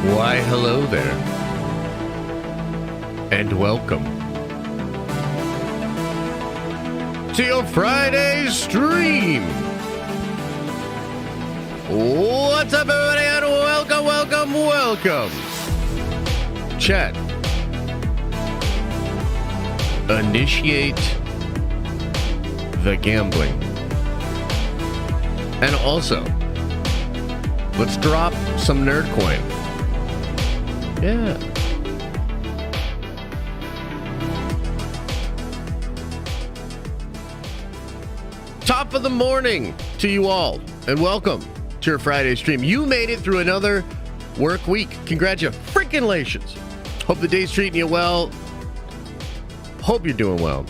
Why, hello there, and welcome to your Friday stream. What's up, everybody, and welcome. Chat. Initiate the gambling. And also, let's drop some nerd coin. Yeah. Top of the morning to you all, and welcome to your Friday stream. You made it through another work week. Congratulations. Hope the day's treating you well. Hope you're doing well.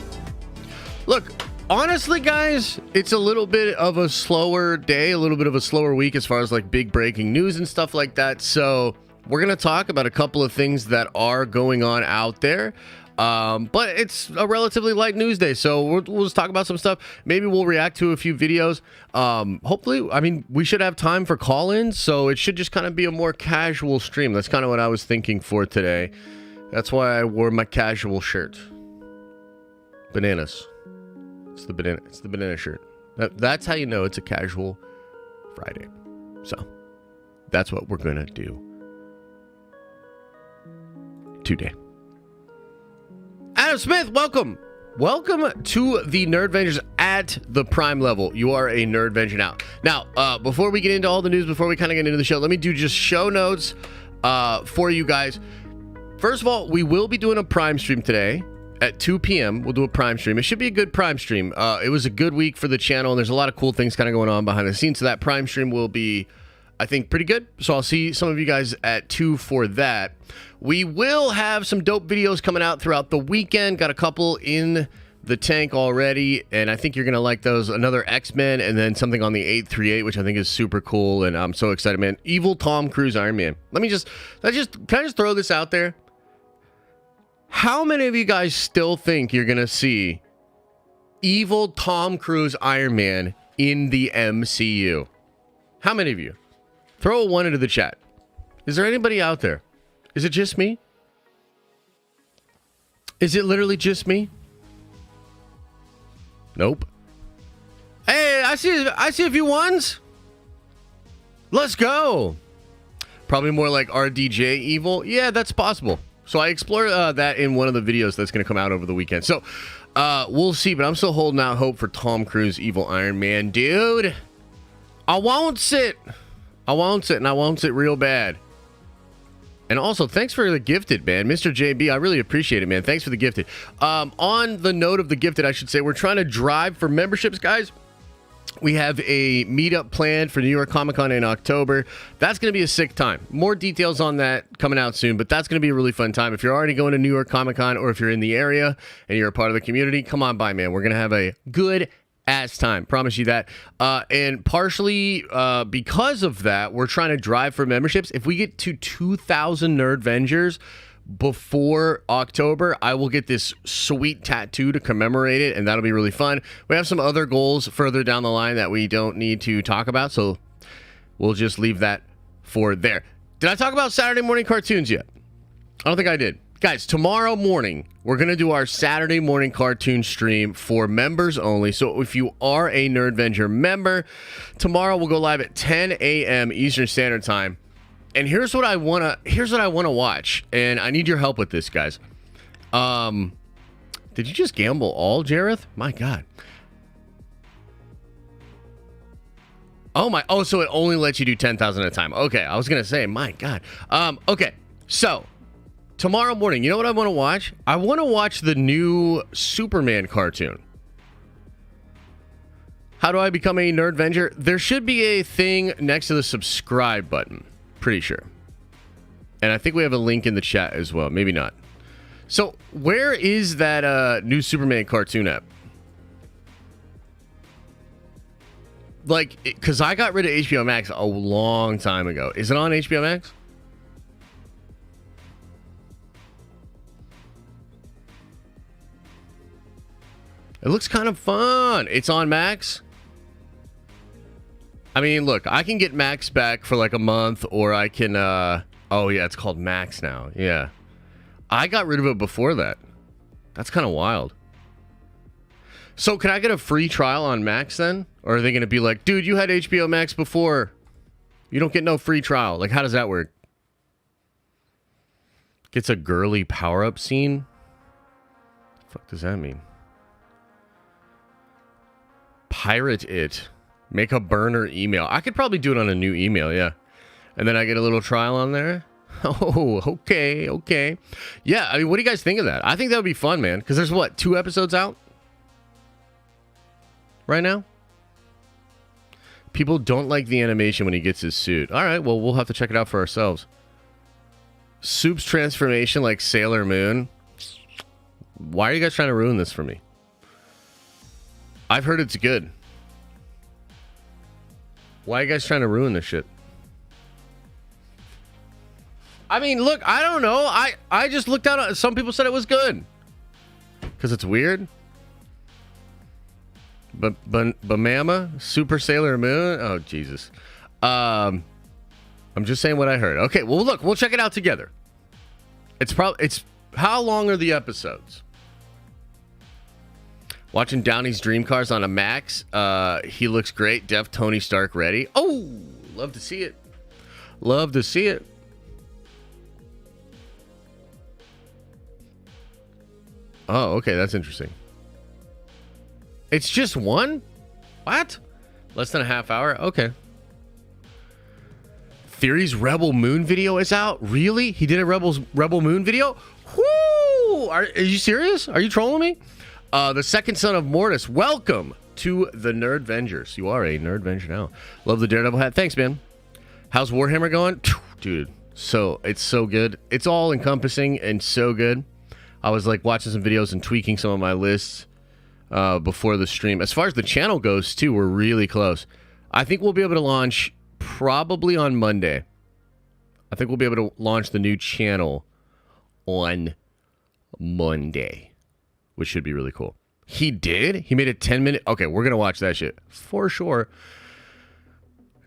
Look, honestly, guys, it's a little bit of a slower day, a little bit of a slower week as far as like big breaking news and stuff like that. So we're going to talk about a couple of things that are going on out there. But it's a relatively light news day, so we'll just talk about some stuff. Maybe we'll react to a few videos. Hopefully, I mean, we should have time for call-ins, so it should just kind of be a more casual stream. That's kind of what I was thinking for today. That's why I wore my casual shirt. Bananas. It's the banana shirt. That's how you know it's a casual Friday. So that's what we're gonna do today. Adam Smith, welcome to the Nerdvengers at the Prime level. You are a Nerdvenger now. Before we get into all the news, before we kind of get into the show, let me do just show notes for you guys. First of all, we will be doing a Prime stream today at 2 p.m. We'll do a Prime stream. It should be a good Prime stream. It was a good week for the channel, and there's a lot of cool things kind of going on behind the scenes, so that Prime stream will be, I think, pretty good. So I'll see some of you guys at 2 for that. We will have some dope videos coming out throughout the weekend. Got a couple in the tank already, and I think you're going to like those. Another X-Men, and then something on the 838, which I think is super cool, and I'm so excited, man. Evil Tom Cruise Iron Man. Can I just throw this out there? How many of you guys still think you're going to see evil Tom Cruise Iron Man in the MCU? How many of you? Throw a 1 into the chat. Is there anybody out there? Is it just me? Is it literally just me? Nope. Hey, I see a few ones. Let's go. Probably more like RDJ evil. Yeah, that's possible. So I explore that in one of the videos that's going to come out over the weekend. So we'll see, but I'm still holding out hope for Tom Cruise evil Iron Man, dude. I won't sit, and I won't sit real bad. And also, thanks for the gifted, man. Mr. JB, I really appreciate it, man. Thanks for the gifted. On the note of the gifted, I should say, we're trying to drive for memberships, guys. We have a meetup planned for New York Comic Con in October. That's going to be a sick time. More details on that coming out soon, but that's going to be a really fun time. If you're already going to New York Comic Con, or if you're in the area and you're a part of the community, come on by, man. We're going to have a good ass time. Promise you that. And partially because of that, we're trying to drive for memberships. If we get to 2,000 Nerdvengers before October, I will get this sweet tattoo to commemorate it, and that'll be really fun. We have some other goals further down the line that we don't need to talk about, so we'll just leave that for there. Did I talk about Saturday morning cartoons yet? I don't think I did. Guys, tomorrow morning, we're going to do our Saturday morning cartoon stream for members only. So if you are a Nerdvenger member, tomorrow we'll go live at 10 a.m. Eastern Standard Time. And here's what I want to watch, and I need your help with this, guys. Did you just gamble all, Jareth? My God. Oh, so it only lets you do 10,000 at a time. Okay, I was going to say, my God. Okay, so tomorrow morning, you know what I want to watch? I want to watch the new Superman cartoon. How do I become a Nerdvenger? There should be a thing next to the subscribe button. Pretty sure. And I think we have a link in the chat as well. Maybe not. So where is that new Superman cartoon at? Like, because I got rid of HBO Max a long time ago. Is it on HBO Max? It looks kind of fun. It's on Max. I mean, look, I can get Max back for like a month, or I can Oh, yeah, it's called Max now. Yeah. I got rid of it before that. That's kind of wild. So can I get a free trial on Max then? Or are they going to be like, dude, you had HBO Max before. You don't get no free trial. Like, how does that work? Gets a girly power-up scene? What the fuck does that mean? Pirate it. Make a burner email. I could probably do it on a new email, yeah. And then I get a little trial on there. Oh, okay. Yeah, I mean, what do you guys think of that? I think that would be fun, man. Because there's, what, 2 episodes out? Right now? People don't like the animation when he gets his suit. All right, well, we'll have to check it out for ourselves. Soup's transformation like Sailor Moon. Why are you guys trying to ruin this for me? I've heard it's good. Why are you guys trying to ruin this shit? I mean, look, I don't know. I just looked out. Some people said it was good. Because it's weird. But Mama, Super Sailor Moon. Oh, Jesus. I'm just saying what I heard. Okay, well, look, we'll check it out together. It's how long are the episodes? Watching Downey's dream cars on a Max. He looks great. Def Tony Stark ready. Oh, love to see it. Love to see it. Oh, okay, that's interesting. It's just one? What? Less than a half hour? Okay. Theory's Rebel Moon video is out? Really? He did a Rebel Moon video? Whoo! Are you serious? Are you trolling me? The second son of Mortis. Welcome to the Nerd Vengers. You are a Nerd Venger now. Love the Daredevil hat. Thanks, man. How's Warhammer going? Dude, it's so good. It's all encompassing and so good. I was like watching some videos and tweaking some of my lists before the stream. As far as the channel goes, too, we're really close. I think we'll be able to launch probably on Monday. I think we'll be able to launch the new channel on Monday, which should be really cool. He did? He made a 10-minute... Okay, we're going to watch that shit for sure.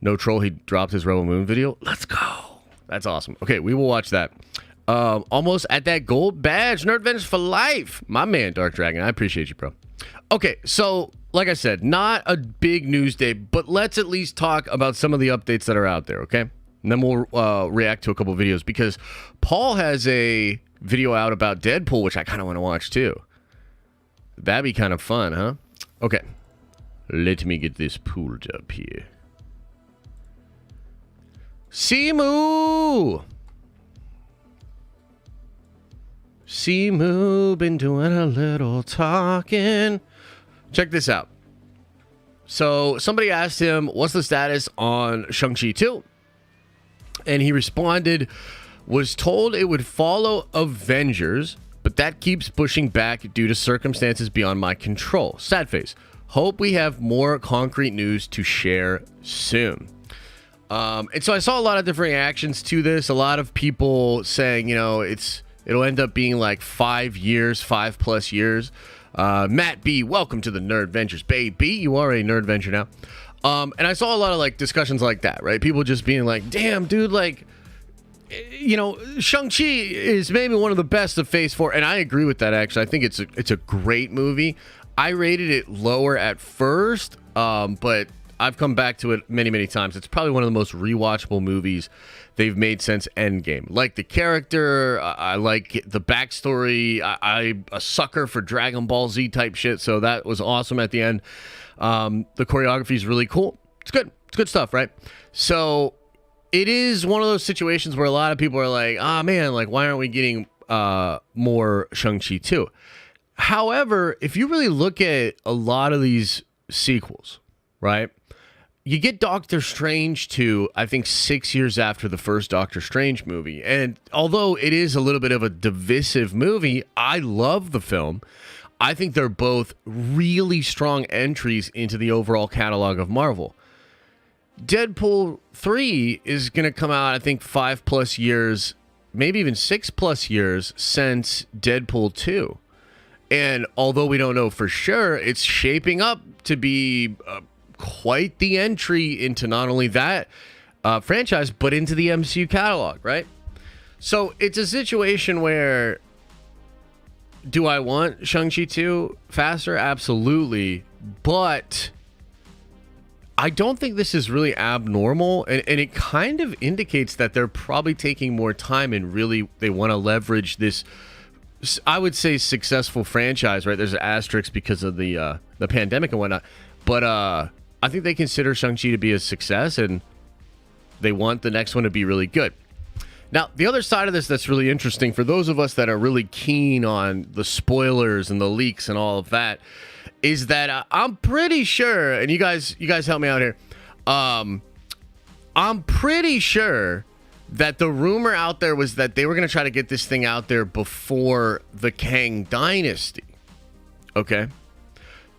No troll, he dropped his Rebel Moon video. Let's go. That's awesome. Okay, we will watch that. Almost at that gold badge. Nerd Vengers for life. My man, Dark Dragon. I appreciate you, bro. Okay, so like I said, not a big news day, but let's at least talk about some of the updates that are out there, okay? And then we'll react to a couple videos because Paul has a video out about Deadpool, which I kind of want to watch too. That'd be kind of fun, huh? Okay. Let me get this pulled up here. Simu! Simu been doing a little talking. Check this out. So somebody asked him, what's the status on Shang-Chi 2? And he responded, was told it would follow Avengers, but that keeps pushing back due to circumstances beyond my control. Sad face. Hope we have more concrete news to share soon. And so I saw a lot of different reactions to this. A lot of people saying, you know, it'll end up being like 5 years, 5+ years. Matt B, welcome to the Nerd Ventures, baby. You are a Nerd Venture now. And I saw a lot of like discussions like that, right? People just being like, damn, dude, like, you know, Shang-Chi is maybe one of the best of Phase 4. And I agree with that, actually. I think it's a great movie. I rated it lower at first, but I've come back to it many, many times. It's probably one of the most rewatchable movies they've made since Endgame. Like the character, I like the backstory. I'm a sucker for Dragon Ball Z type shit, so that was awesome at the end. The choreography is really cool. It's good. It's good stuff, right? So it is one of those situations where a lot of people are like, ah, man, like, why aren't we getting more Shang-Chi 2? However, if you really look at a lot of these sequels, right? You get Doctor Strange 2, I think 6 years after the first Doctor Strange movie. And although it is a little bit of a divisive movie, I love the film. I think they're both really strong entries into the overall catalog of Marvel. Deadpool 3 is going to come out, I think, 5+ years, maybe even 6+ years since Deadpool 2. And although we don't know for sure, it's shaping up to be quite the entry into not only that franchise, but into the MCU catalog, right? So it's a situation where, do I want Shang-Chi 2 faster? Absolutely. But I don't think this is really abnormal. And it kind of indicates that they're probably taking more time and really they want to leverage this, I would say, successful franchise, right? There's an asterisk because of the pandemic and whatnot. But I think they consider Shang-Chi to be a success and they want the next one to be really good. Now, the other side of this that's really interesting for those of us that are really keen on the spoilers and the leaks and all of that is that I'm pretty sure, and you guys help me out here. I'm pretty sure that the rumor out there was that they were going to try to get this thing out there before the Kang Dynasty. Okay?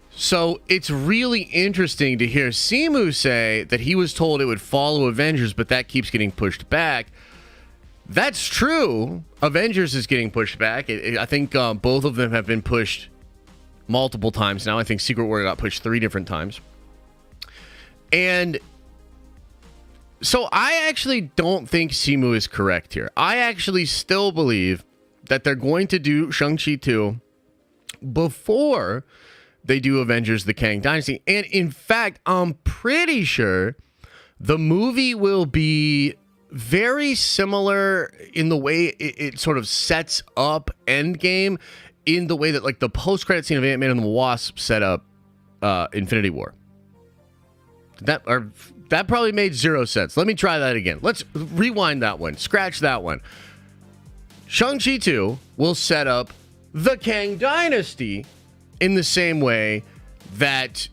So it's really interesting to hear Simu say that he was told it would follow Avengers, but that keeps getting pushed back. That's true. Avengers is getting pushed back. I think both of them have been pushed multiple times now. I think Secret War got pushed 3 different times. And so I actually don't think Simu is correct here. I actually still believe that they're going to do Shang-Chi 2 before they do Avengers: The Kang Dynasty. And in fact, I'm pretty sure the movie will be very similar in the way it sort of sets up Endgame, in the way that like the post-credit scene of Ant-Man and the Wasp set up Infinity War. That probably made 0 sense. Let me try that again. Let's rewind that one. Scratch that one. Shang-Chi 2 will set up the Kang Dynasty in the same way that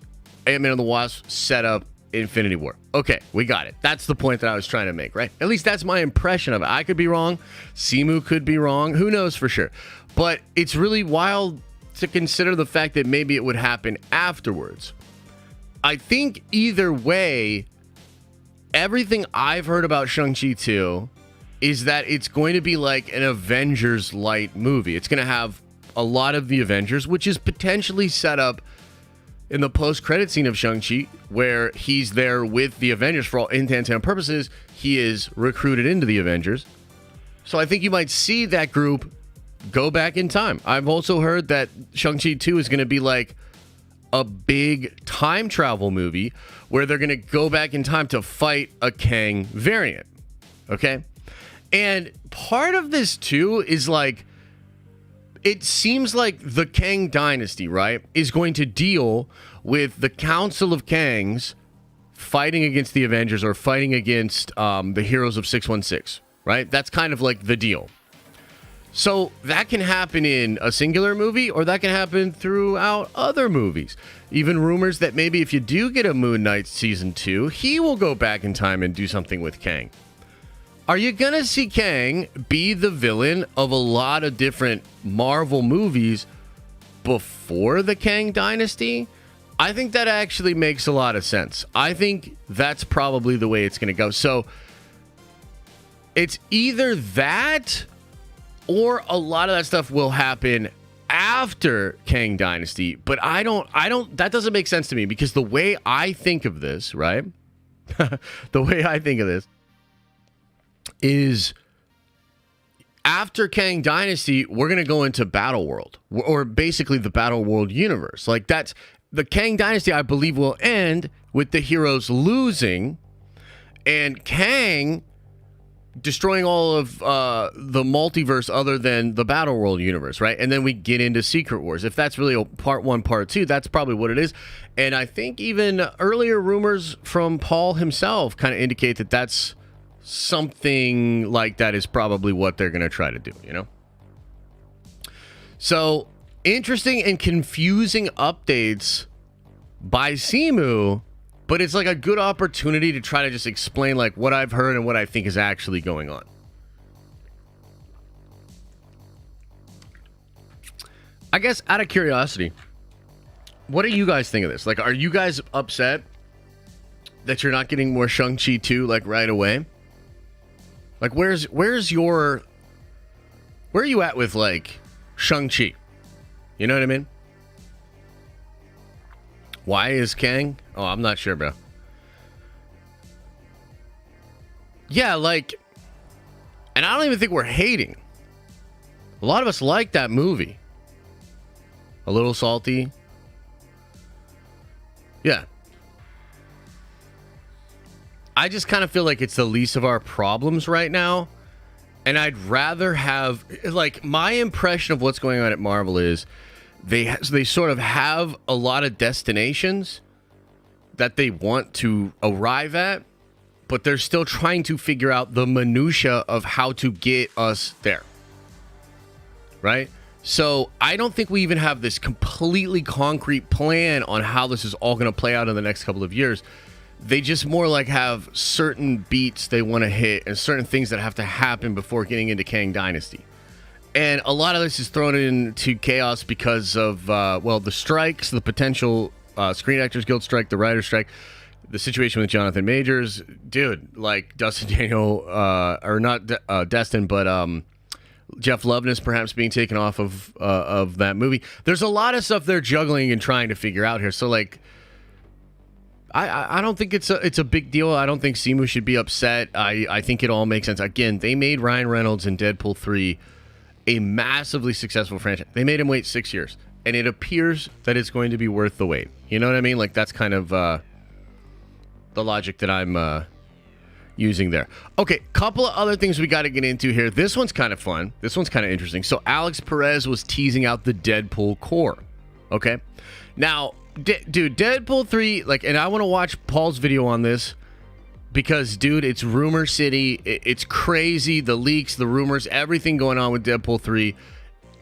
Ant-Man and the Wasp set up Infinity War. Okay, we got it. That's the point that I was trying to make, right? At least that's my impression of it. I could be wrong. Simu could be wrong. Who knows for sure? But it's really wild to consider the fact that maybe it would happen afterwards. I think either way, everything I've heard about Shang-Chi 2 is that it's going to be like an Avengers light movie. It's going to have a lot of the Avengers, which is potentially set up in the post-credit scene of Shang-Chi, where he's there with the Avengers for all intents and purposes. He is recruited into the Avengers. So I think you might see that group go back in time. I've also heard that Shang-Chi 2 is going to be like a big time travel movie where they're going to go back in time to fight a Kang variant. Okay? And part of this too is like, it seems like the Kang Dynasty, right, is going to deal with the Council of Kangs fighting against the Avengers or fighting against the heroes of 616, right? That's kind of like the deal. So that can happen in a singular movie or that can happen throughout other movies. Even rumors that maybe if you do get a Moon Knight Season 2, he will go back in time and do something with Kang. Are you going to see Kang be the villain of a lot of different Marvel movies before the Kang Dynasty? I think that actually makes a lot of sense. I think that's probably the way it's going to go. So it's either that or a lot of that stuff will happen after Kang Dynasty. But that doesn't make sense to me because the way I think of this, right? The way I think of this is after Kang Dynasty, we're going to go into Battle World, or basically the Battle World universe. Like that's the Kang Dynasty, I believe, will end with the heroes losing and Kang destroying all of the multiverse other than the Battle World universe, right? And then we get into Secret Wars. If that's really a part 1, part 2, that's probably what it is. And I think even earlier rumors from Paul himself kind of indicate that that's something like that is probably what they're going to try to do, you know? So, interesting and confusing updates by Simu, but it's like a good opportunity to try to just explain like what I've heard and what I think is actually going on. I guess out of curiosity, what do you guys think of this? Like, are you guys upset that you're not getting more Shang-Chi 2 like right away? Like, where are you at with, like, Shang-Chi? You know what I mean? Why is Kang? Oh, I'm not sure, bro. Yeah, like, And I don't even think we're hating. A lot of us like that movie. A little salty. Yeah. I just kind of feel like it's the least of our problems right now. And I'd rather have, like, my impression of what's going on at Marvel is they sort of have a lot of destinations that they want to arrive at, but they're still trying to figure out the minutia of how to get us there. Right? So I don't think we even have this completely concrete plan on how this is all going to play out in the next couple of years. They just more like have certain beats they want to hit and certain things that have to happen before getting into Kang Dynasty. And a lot of this is thrown into chaos because of, the strikes, the potential Screen Actors Guild strike, the writer's strike, the situation with Jonathan Majors. Dude, like Dustin Daniel, or not Destin, but Jeff Loveness perhaps being taken off of that movie. There's a lot of stuff they're juggling and trying to figure out here. So, like, I don't think it's a big deal. I don't think Simu should be upset. I think it all makes sense. Again, they made Ryan Reynolds in Deadpool 3 a massively successful franchise. They made him wait 6 years, and it appears that it's going to be worth the wait. You know what I mean? Like, that's kind of the logic that I'm using there. Okay, couple of other things we got to get into here. This one's kind of fun. This one's kind of interesting. So Alex Perez was teasing out the Deadpool core. Okay, now, dude, Deadpool 3, like, and I want to watch Paul's video on this because, dude, it's rumor city. It's crazy. The leaks, the rumors, everything going on with Deadpool 3.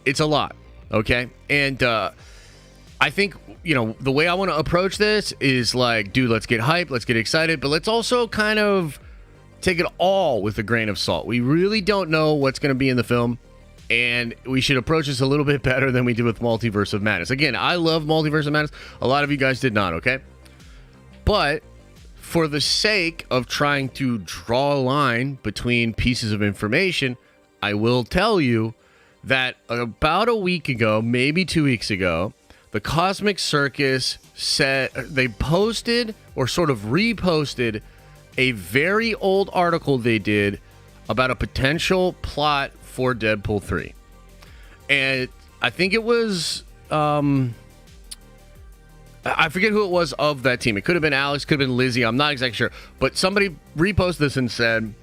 It's a lot. Okay, and I think, you know, the way I want to approach this is like, dude, let's get hyped, let's get excited, but let's also kind of take it all with a grain of salt. We really don't know what's going to be in the film, and we should approach this a little bit better than we did with Multiverse of Madness. Again, I love Multiverse of Madness. A lot of you guys did not, okay? But for the sake of trying to draw a line between pieces of information, I will tell you that about a week ago, maybe 2 weeks ago, the Cosmic Circus said they posted or sort of reposted a very old article they did about a potential plot for Deadpool 3. And I think it was, I forget who it was of that team. It could have been Alex, could have been Lizzie. I'm not exactly sure. But somebody reposted this and said,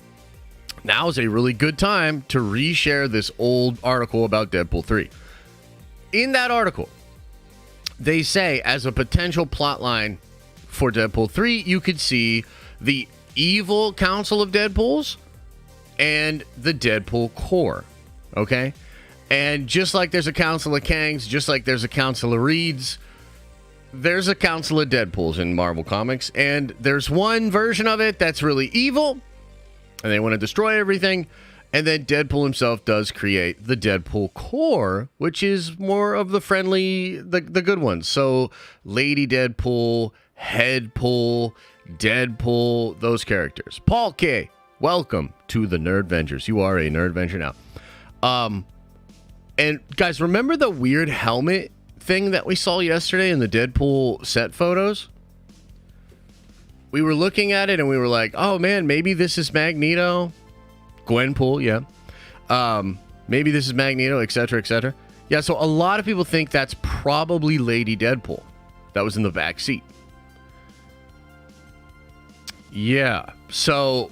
now is a really good time to reshare this old article about Deadpool 3. In that article, they say as a potential plot line for Deadpool 3, you could see the evil Council of Deadpools and the Deadpool Corps, okay? And just like there's a Council of Kangs, just like there's a Council of Reeds, there's a Council of Deadpools in Marvel Comics, and there's one version of it that's really evil, and they want to destroy everything, and then Deadpool himself does create the Deadpool Corps, which is more of the friendly, the good ones. So Lady Deadpool, Headpool, Deadpool, those characters. Paul K, welcome to the Nerdvengers. You are a Nerdvenger now. And guys, remember the weird helmet thing that we saw yesterday in the Deadpool set photos? We were looking at it and we were like, oh man, maybe this is Magneto. Gwenpool, yeah. Maybe this is Magneto, etc., etc. Yeah, so a lot of people think that's probably Lady Deadpool that was in the back seat. Yeah, so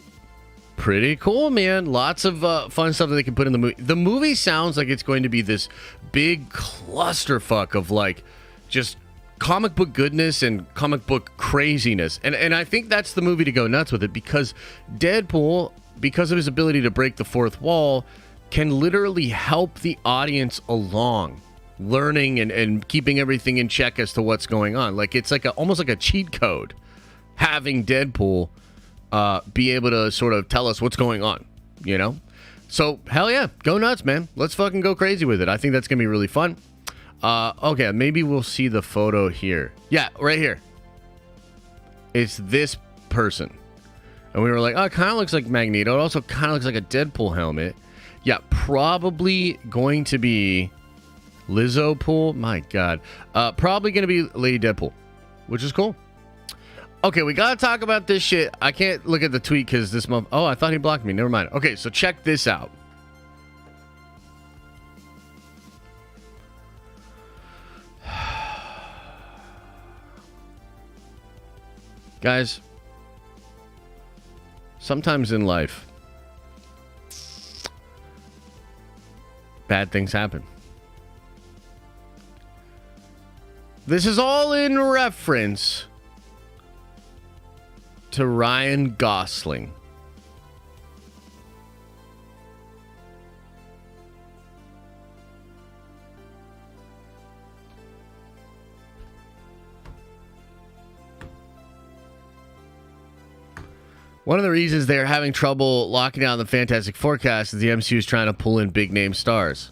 pretty cool, man. Lots of fun stuff that they can put in the movie. The movie sounds like it's going to be this big clusterfuck of like just comic book goodness and comic book craziness. And I think that's the movie to go nuts with it, because Deadpool, because of his ability to break the fourth wall, can literally help the audience along, learning and keeping everything in check as to what's going on. Like, it's like almost like a cheat code, having Deadpool be able to sort of tell us what's going on, you know? So, hell yeah, go nuts, man. Let's fucking go crazy with it. I think that's going to be really fun. Okay, maybe we'll see the photo here. Yeah, right here. It's this person. And we were like, oh, it kind of looks like Magneto. It also kind of looks like a Deadpool helmet. Yeah, probably going to be Lizzo Pool. My God. Probably going to be Lady Deadpool, which is cool. Okay, we gotta talk about this shit. I can't look at the tweet because this month. Oh, I thought he blocked me. Never mind. Okay, so check this out. Guys, sometimes in life, bad things happen. This is all in reference to Ryan Gosling. One of the reasons they're having trouble locking down the Fantastic Four cast is the MCU is trying to pull in big name stars.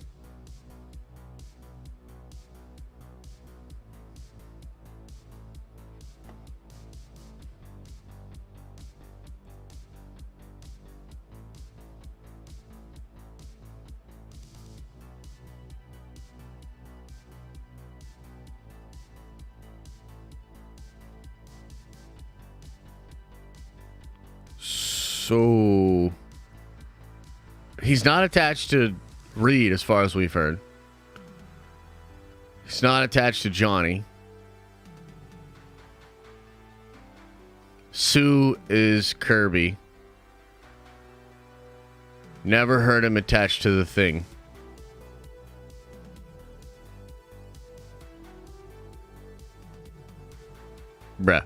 So he's not attached to Reed as far as we've heard. He's not attached to Johnny. Sue is Kirby. Never heard him attached to the Thing. Bruh.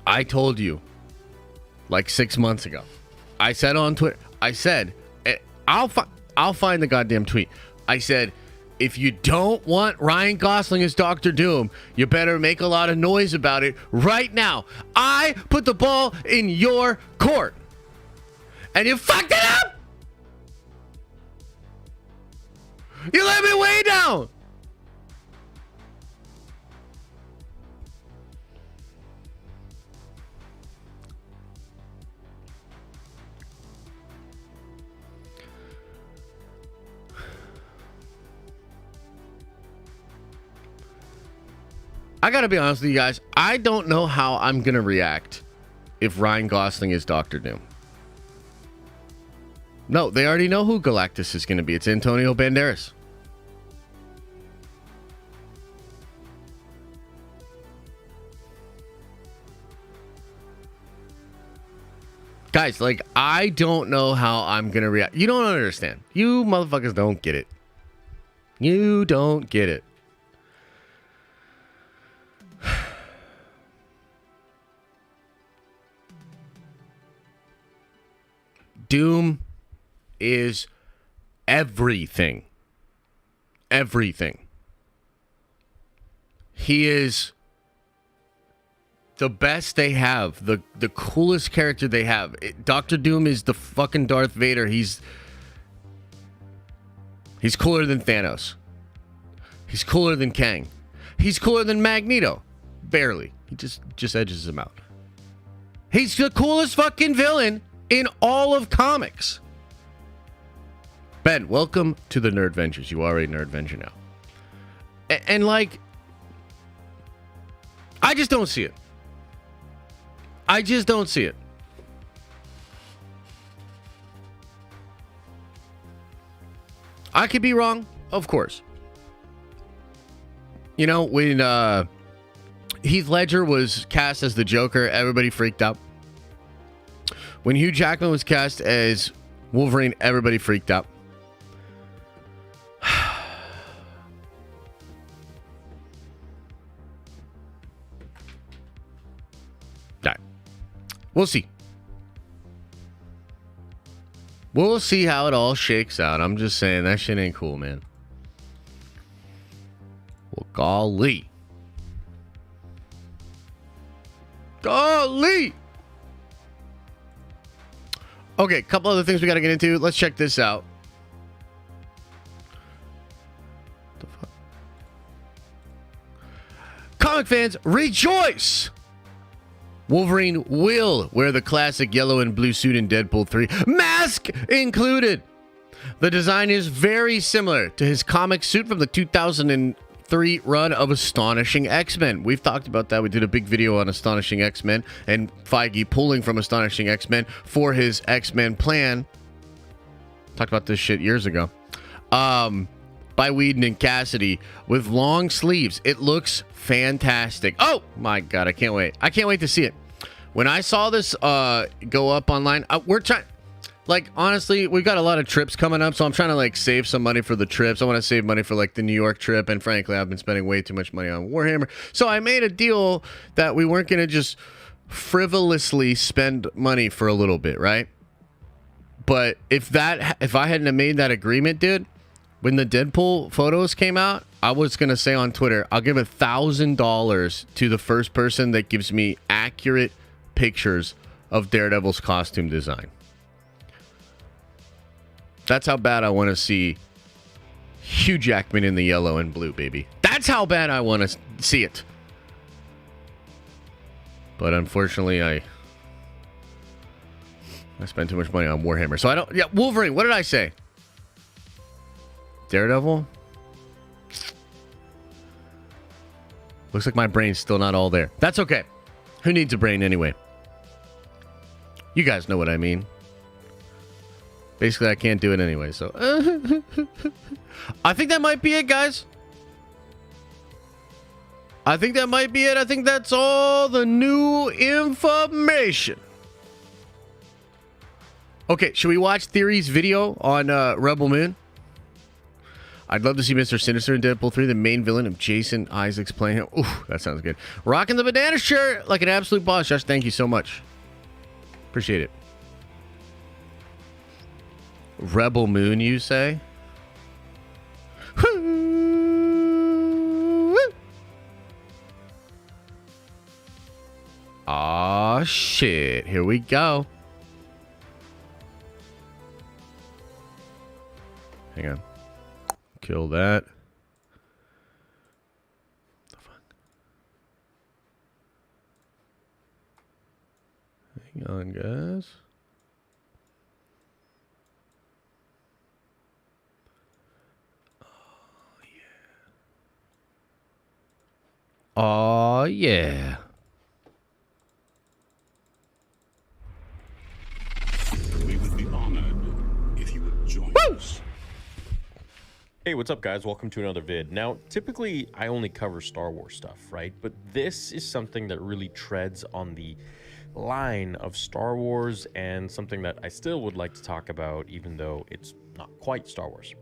I told you like 6 months ago. I said on Twitter, I said, I'll find the goddamn tweet. I said, if you don't want Ryan Gosling as Doctor Doom, you better make a lot of noise about it right now. I put the ball in your court. And you fucked it up! You let me way down! I gotta be honest with you guys. I don't know how I'm gonna react if Ryan Gosling is Doctor Doom. No, they already know who Galactus is gonna be. It's Antonio Banderas. Guys, like, I don't know how I'm gonna react. You don't understand. You motherfuckers don't get it. You don't get it. Doom is everything. Everything. He is the best they have. The coolest character they have. Doctor Doom is the fucking Darth Vader. He's cooler than Thanos. He's cooler than Kang. He's cooler than Magneto. Barely. He just edges him out. He's the coolest fucking villain in all of comics. Ben, welcome to the Nerd Ventures. You are a Nerd Venture now. And like, I just don't see it. I just don't see it. I could be wrong, of course. You know, when Heath Ledger was cast as the Joker, everybody freaked out. When Hugh Jackman was cast as Wolverine, everybody freaked out. Right. We'll see. We'll see how it all shakes out. I'm just saying, that shit ain't cool, man. Well, golly. Golly! Okay, a couple other things we got to get into. Let's check this out. What the fuck? Comic fans, rejoice! Wolverine will wear the classic yellow and blue suit in Deadpool 3, mask included. The design is very similar to his comic suit from the 2004 3 run of Astonishing X-Men. We've talked about that. We did a big video on Astonishing X-Men and Feige pulling from Astonishing X-Men for his X-Men plan. Talked about this shit years ago. By Whedon and Cassidy with long sleeves. It looks fantastic. Oh my God, I can't wait. I can't wait to see it. When I saw this go up online, we're trying, like, honestly, we've got a lot of trips coming up, so I'm trying to, like, save some money for the trips. I want to save money for, like, the New York trip, and frankly, I've been spending way too much money on Warhammer. So I made a deal that we weren't going to just frivolously spend money for a little bit, right? But if I hadn't have made that agreement, dude, when the Deadpool photos came out, I was going to say on Twitter, I'll give $1,000 to the first person that gives me accurate pictures of Daredevil's costume design. That's how bad I want to see Hugh Jackman in the yellow and blue, baby. That's how bad I want to see it. But unfortunately, I spent too much money on Warhammer. So I don't... Yeah, Wolverine, what did I say? Daredevil? Looks like my brain's still not all there. That's okay. Who needs a brain anyway? You guys know what I mean. Basically, I can't do it anyway, so... I think that might be it, guys. I think that might be it. I think that's all the new information. Okay, should we watch Theory's video on Rebel Moon? I'd love to see Mr. Sinister in Deadpool 3, the main villain of Jason Isaacs playing him. Ooh, that sounds good. Rocking the banana shirt like an absolute boss. Josh, thank you so much. Appreciate it. Rebel Moon, you say? Aw, shit. Here we go. Hang on. Kill that. The fuck? Hang on, guys. Oh, yeah. We would be honored if you would join us. Hey, what's up, guys? Welcome to another vid. Now, typically, I only cover Star Wars stuff, right? But this is something that really treads on the line of Star Wars and something that I still would like to talk about, even though it's not quite Star Wars.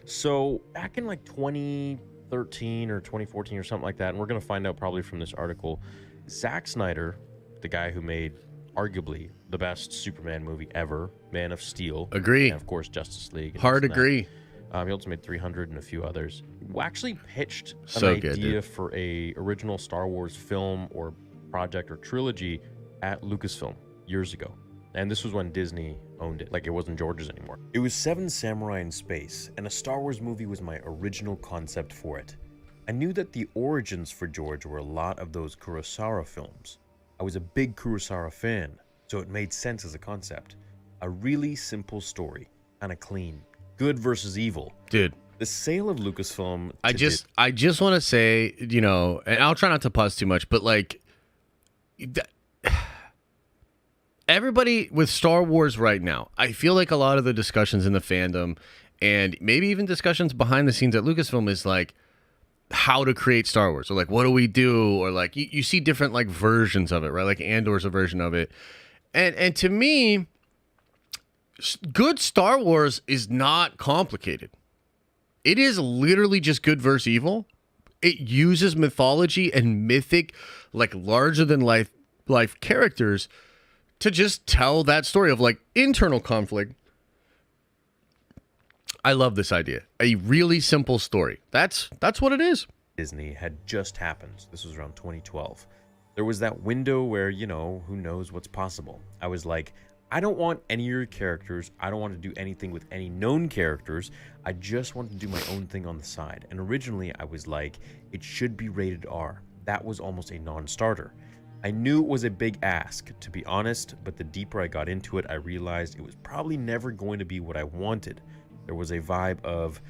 So, back in like 2013 or 2014 or something like that, and we're going to find out probably from this article, Zack Snyder, the guy who made arguably the best Superman movie ever, Man of Steel. Agree. And of course, Justice League. Hard agree. He also made 300 and a few others. Actually pitched an So idea good, dude. for a original Star Wars film or project or trilogy at Lucasfilm years ago. And this was when Disney owned it. Like, it wasn't George's anymore. It was Seven Samurai in space, and a Star Wars movie was my original concept for it. I knew that the origins for George were a lot of those Kurosawa films. I was a big Kurosawa fan, so it made sense as a concept. A really simple story, and a clean. Good versus evil. Dude. The sale of Lucasfilm... I just want to say, you know, and I'll try not to pause too much, but like... Everybody with Star Wars right now, I feel like a lot of the discussions in the fandom and maybe even discussions behind the scenes at Lucasfilm is like how to create Star Wars, or like what do we do, or like you see different like versions of it, right? Like Andor's a version of it. And to me, good Star Wars is not complicated. It is literally just good versus evil. It uses mythology and mythic, like larger than life characters to just tell that story of like internal conflict. I love this idea. A really simple story. That's what it is. Disney had just happened. This was around 2012. There was that window where, you know, who knows what's possible. I was like, I don't want any of your characters. I don't want to do anything with any known characters. I just want to do my own thing on the side. And originally I was like, it should be rated R. That was almost a non-starter. I knew it was a big ask, to be honest, but the deeper I got into it, I realized it was probably never going to be what I wanted. There was a vibe of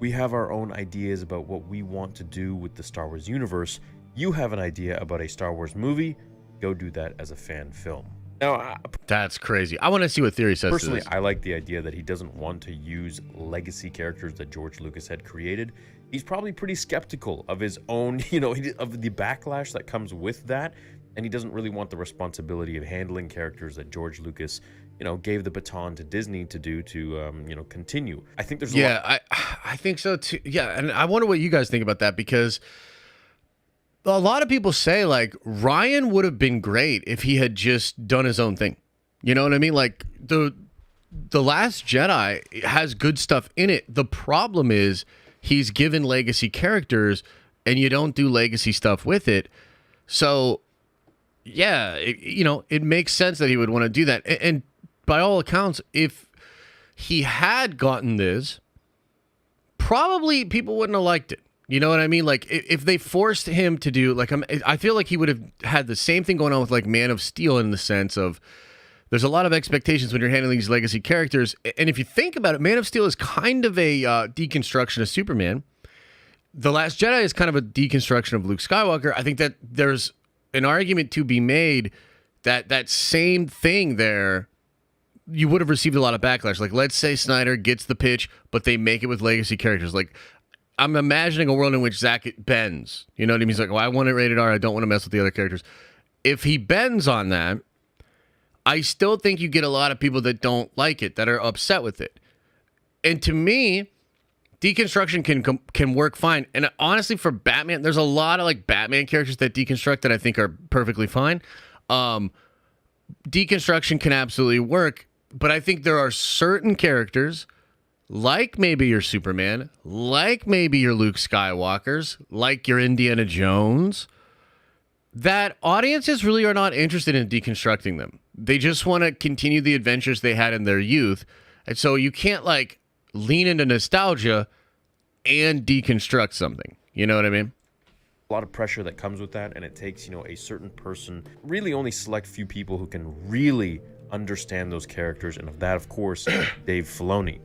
We have our own ideas about what we want to do with the Star Wars universe. You have an idea about a Star Wars movie, go do that as a fan film. Now, That's crazy. I want to see what Theory says personally, to this. I like the idea that he doesn't want to use legacy characters that George Lucas had created. He's probably pretty skeptical of his own, of the backlash that comes with that. And he doesn't really want the responsibility of handling characters that George Lucas, gave the baton to Disney to do to, continue. I think there's I think so too. Yeah, and I wonder what you guys think about that, because a lot of people say like Ryan would have been great if he had just done his own thing. You know what I mean? Like the Last Jedi has good stuff in it. The problem is he's given legacy characters and you don't do legacy stuff with it. So yeah, it makes sense that he would want to do that. And by all accounts, if he had gotten this, probably people wouldn't have liked it. You know what I mean? Like if they forced him to do I feel like he would have had the same thing going on with like Man of Steel, in the sense of there's a lot of expectations when you're handling these legacy characters. And if you think about it, Man of Steel is kind of a deconstruction of Superman. The Last Jedi is kind of a deconstruction of Luke Skywalker. I think that there's an argument to be made that that same thing there, you would have received a lot of backlash. Like, let's say Snyder gets the pitch, but they make it with legacy characters. Like, I'm imagining a world in which Zack bends. You know what I mean? He's like, well, I want it rated R. I don't want to mess with the other characters. If he bends on that, I still think you get a lot of people that don't like it, that are upset with it. And to me, deconstruction can work fine. And honestly, for Batman, there's a lot of like Batman characters that deconstruct that I think are perfectly fine. Deconstruction can absolutely work, but I think there are certain characters, like maybe your Superman, like maybe your Luke Skywalkers, like your Indiana Jones, that audiences really are not interested in deconstructing them. They just want to continue the adventures they had in their youth. And so you can't like lean into nostalgia and deconstruct something. You know what I mean? a lot of pressure that comes with that, and it takes, a certain person, really only select few people who can really understand those characters, and of that, of course, Dave Filoni.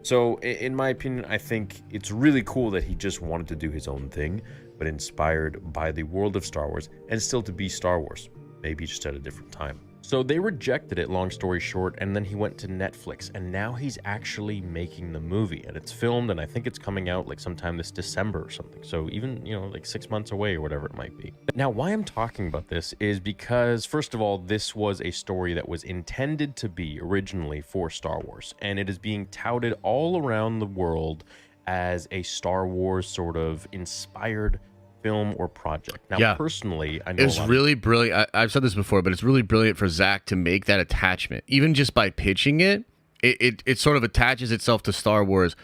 So in my opinion, I think it's really cool that he just wanted to do his own thing, but inspired by the world of Star Wars, and still to be Star Wars, maybe just at a different time. So they rejected it, long story short, and then he went to Netflix, and now he's actually making the movie, and it's filmed, and I think it's coming out like sometime this December or something. So even, like 6 months away or whatever it might be. Now, why I'm talking about this is because, first of all, this was a story that was intended to be originally for Star Wars, and it is being touted all around the world as a Star Wars sort of inspired film or project. Now, personally, I know it's really brilliant. I've said this before, but it's really brilliant for Zack to make that attachment. Even just by pitching it, it sort of attaches itself to Star Wars.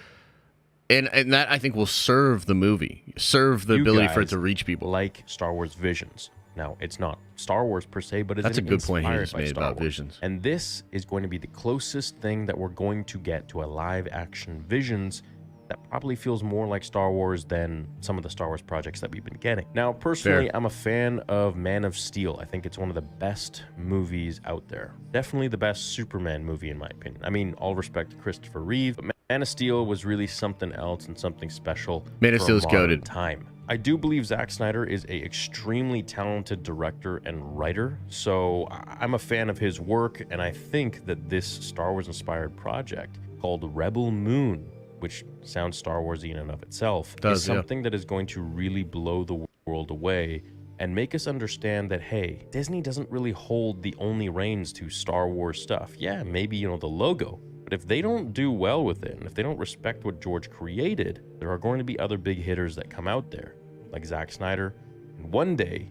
And that, I think, will serve the movie, serve the ability for it to reach people. Like Star Wars Visions. Now, it's not Star Wars per se, but it's that's a good point he just made about Wars. Visions. And this is going to be the closest thing that we're going to get to a live-action Visions that probably feels more like Star Wars than some of the Star Wars projects that we've been getting. Now, personally, I'm a fan of Man of Steel. I think it's one of the best movies out there. Definitely the best Superman movie, in my opinion. I mean, all respect to Christopher Reeve, but Man of Steel was really something else and something special. Man of Steel is goated. Time. I do believe Zack Snyder is a extremely talented director and writer, so I'm a fan of his work, and I think that this Star Wars-inspired project called Rebel Moon, which sounds Star Wars-y in and of itself, is something that is going to really blow the world away and make us understand that, hey, Disney doesn't really hold the only reins to Star Wars stuff. Yeah, maybe, the logo, but if they don't do well with it, and if they don't respect what George created, there are going to be other big hitters that come out there, like Zack Snyder. And one day,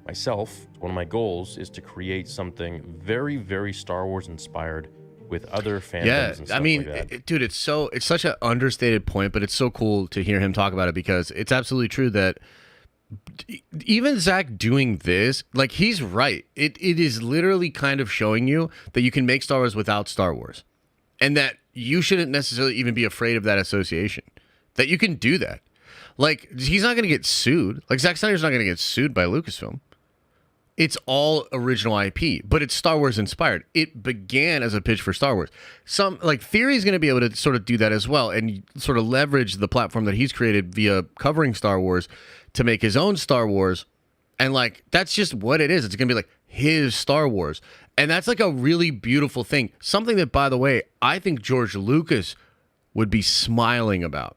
myself, one of my goals is to create something very, very Star Wars-inspired with other fandoms and stuff like that. Dude, it's such an understated point, but it's so cool to hear him talk about it, because it's absolutely true that even Zack doing this, like, he's right. It is literally kind of showing you that you can make Star Wars without Star Wars, and that you shouldn't necessarily even be afraid of that association, that you can do that. Like, he's not going to get sued. Like, Zack Snyder's not going to get sued by Lucasfilm. it's all original IP, but it's Star Wars inspired. It began as a pitch for Star Wars. Some like Theory is going to be able to sort of do that as well and sort of leverage the platform that he's created via covering Star Wars to make his own Star Wars. And like, that's just what it is. It's going to be like his Star Wars. And that's like a really beautiful thing. Something that, by the way, I think George Lucas would be smiling about,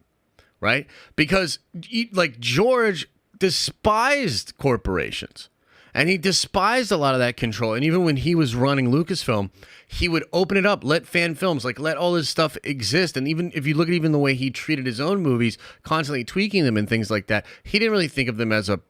right? Because like George despised corporations. And he despised a lot of that control. And even when he was running Lucasfilm, he would open it up, let fan films, like let all this stuff exist. And even if you look at even the way he treated his own movies, constantly tweaking them and things like that, he didn't really think of them as a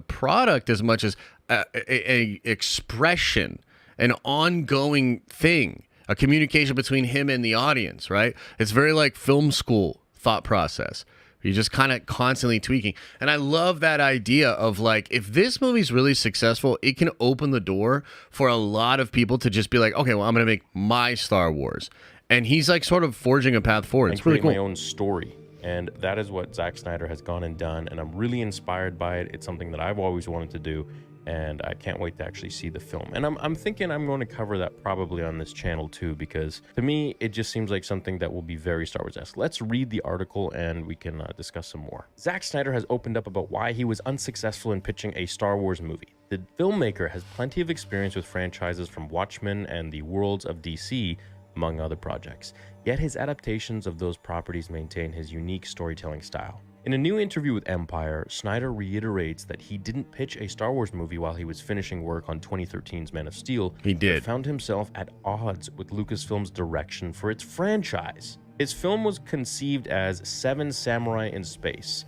product as much as a expression, an ongoing thing, a communication between him and the audience, right? It's very like film school thought process. You're just kind of constantly tweaking. And I love that idea of like, if this movie's really successful, it can open the door for a lot of people to just be like, okay, well, I'm going to make my Star Wars. And he's like sort of forging a path forward. It's really cool. My own story. And that is what Zack Snyder has gone and done. And I'm really inspired by it. It's something that I've always wanted to do. And I can't wait to actually see the film. And I'm thinking I'm going to cover that probably on this channel too, because to me, it just seems like something that will be very Star Wars-esque. Let's read the article and we can discuss some more. Zack Snyder has opened up about why he was unsuccessful in pitching a Star Wars movie. The filmmaker has plenty of experience with franchises from Watchmen and the worlds of DC, among other projects. Yet his adaptations of those properties maintain his unique storytelling style. In a new interview with Empire, Snyder reiterates that he didn't pitch a Star Wars movie while he was finishing work on 2013's Man of Steel. He did. But found himself at odds with Lucasfilm's direction for its franchise. His film was conceived as Seven Samurai in Space,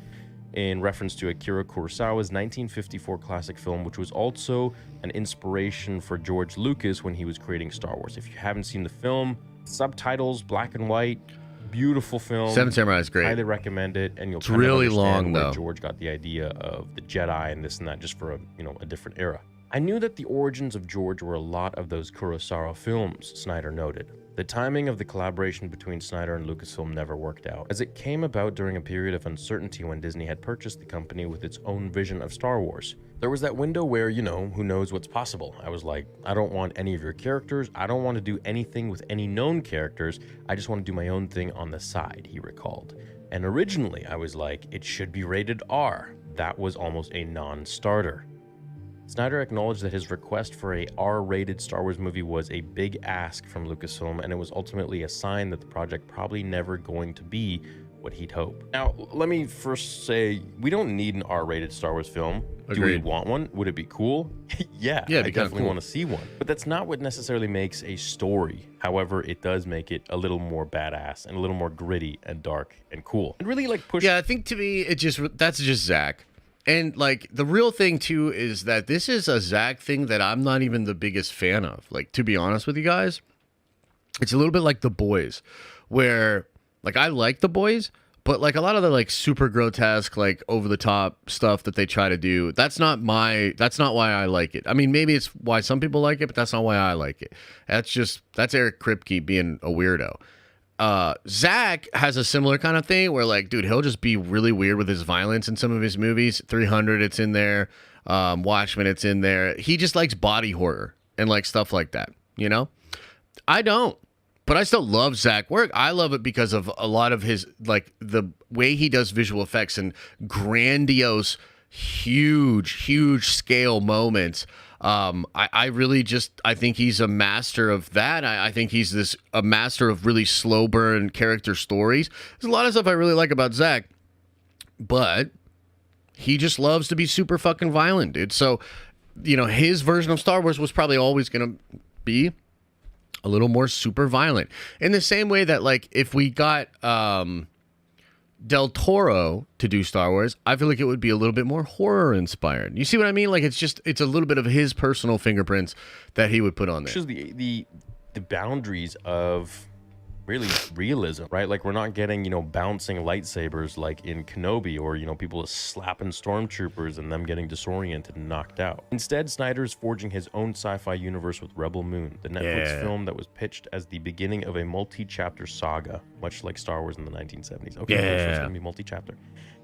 in reference to Akira Kurosawa's 1954 classic film, which was also an inspiration for George Lucas when he was creating Star Wars. If you haven't seen the film, subtitles, black and white, beautiful film. Seven Samurai is great. Highly recommend it, and you'll it's really long where though. George got the idea of the Jedi and this and that, just for a different era. I knew that the origins of George were a lot of those Kurosawa films, Snyder noted. The timing of the collaboration between Snyder and Lucasfilm never worked out, as it came about during a period of uncertainty when Disney had purchased the company with its own vision of Star Wars. There was that window where, who knows what's possible. I was like, I don't want any of your characters. I don't want to do anything with any known characters. I just want to do my own thing on the side, he recalled. And originally, I was like, it should be rated R. That was almost a non-starter. Snyder acknowledged that his request for a R-rated Star Wars movie was a big ask from Lucasfilm, and it was ultimately a sign that the project probably never going to be what he'd hoped. Now, let me first say, we don't need an R-rated Star Wars film. Agreed. Do we want one? Would it be cool? Yeah, I definitely cool. want to see one. But that's not what necessarily makes a story. However, it does make it a little more badass and a little more gritty and dark and cool. And really push... Yeah, I think to me, that's just Zack. And like the real thing too is that this is a Zack thing that I'm not even the biggest fan of. Like, to be honest with you guys, it's a little bit like The Boys, where like I like The Boys, but like a lot of the like super grotesque, like over the top stuff that they try to do, that's not why I like it. I mean, maybe it's why some people like it, but that's not why I like it. That's Eric Kripke being a weirdo. Zack has a similar kind of thing where like, dude, he'll just be really weird with his violence in some of his movies. 300, it's in there. Watchmen, it's in there. He just likes body horror and like stuff like that, I don't, but I still love Zack work. I love it because of a lot of his, like the way he does visual effects and grandiose, huge scale moments. I think he's a master of that. I think he's a master of really slow burn character stories. There's a lot of stuff I really like about Zack, but he just loves to be super fucking violent, dude. So, his version of Star Wars was probably always going to be a little more super violent. In the same way that, like, if we got Del Toro to do Star Wars, I feel like it would be a little bit more horror inspired. You see what I mean? Like, it's a little bit of his personal fingerprints that he would put on there. Pushes the boundaries of really realism, right? Like, we're not getting, bouncing lightsabers like in Kenobi, or, people slapping stormtroopers and them getting disoriented and knocked out. Instead, Snyder's forging his own sci-fi universe with Rebel Moon, the Netflix film that was pitched as the beginning of a multi-chapter saga, much like Star Wars in the 1970s. Okay, so it's gonna be multi-chapter.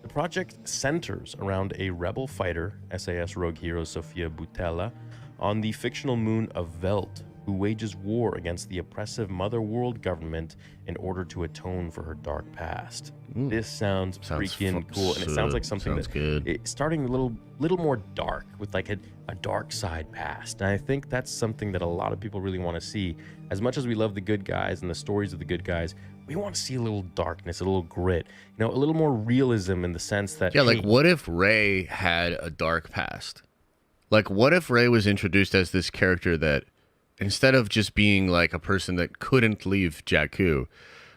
The project centers around a rebel fighter, SAS rogue hero Sofia Boutella, on the fictional moon of Veld, who wages war against the oppressive Mother World government in order to atone for her dark past. This sounds freaking cool, and it sounds like something sounds good. It's starting a little more dark, with like a dark side past. And I think that's something that a lot of people really want to see. As much as we love the good guys and the stories of the good guys, we want to see a little darkness, a little grit, a little more realism, in the sense that, yeah, like what if Rey had a dark past? Like what if Rey was introduced as this character that, instead of just being like a person that couldn't leave Jakku,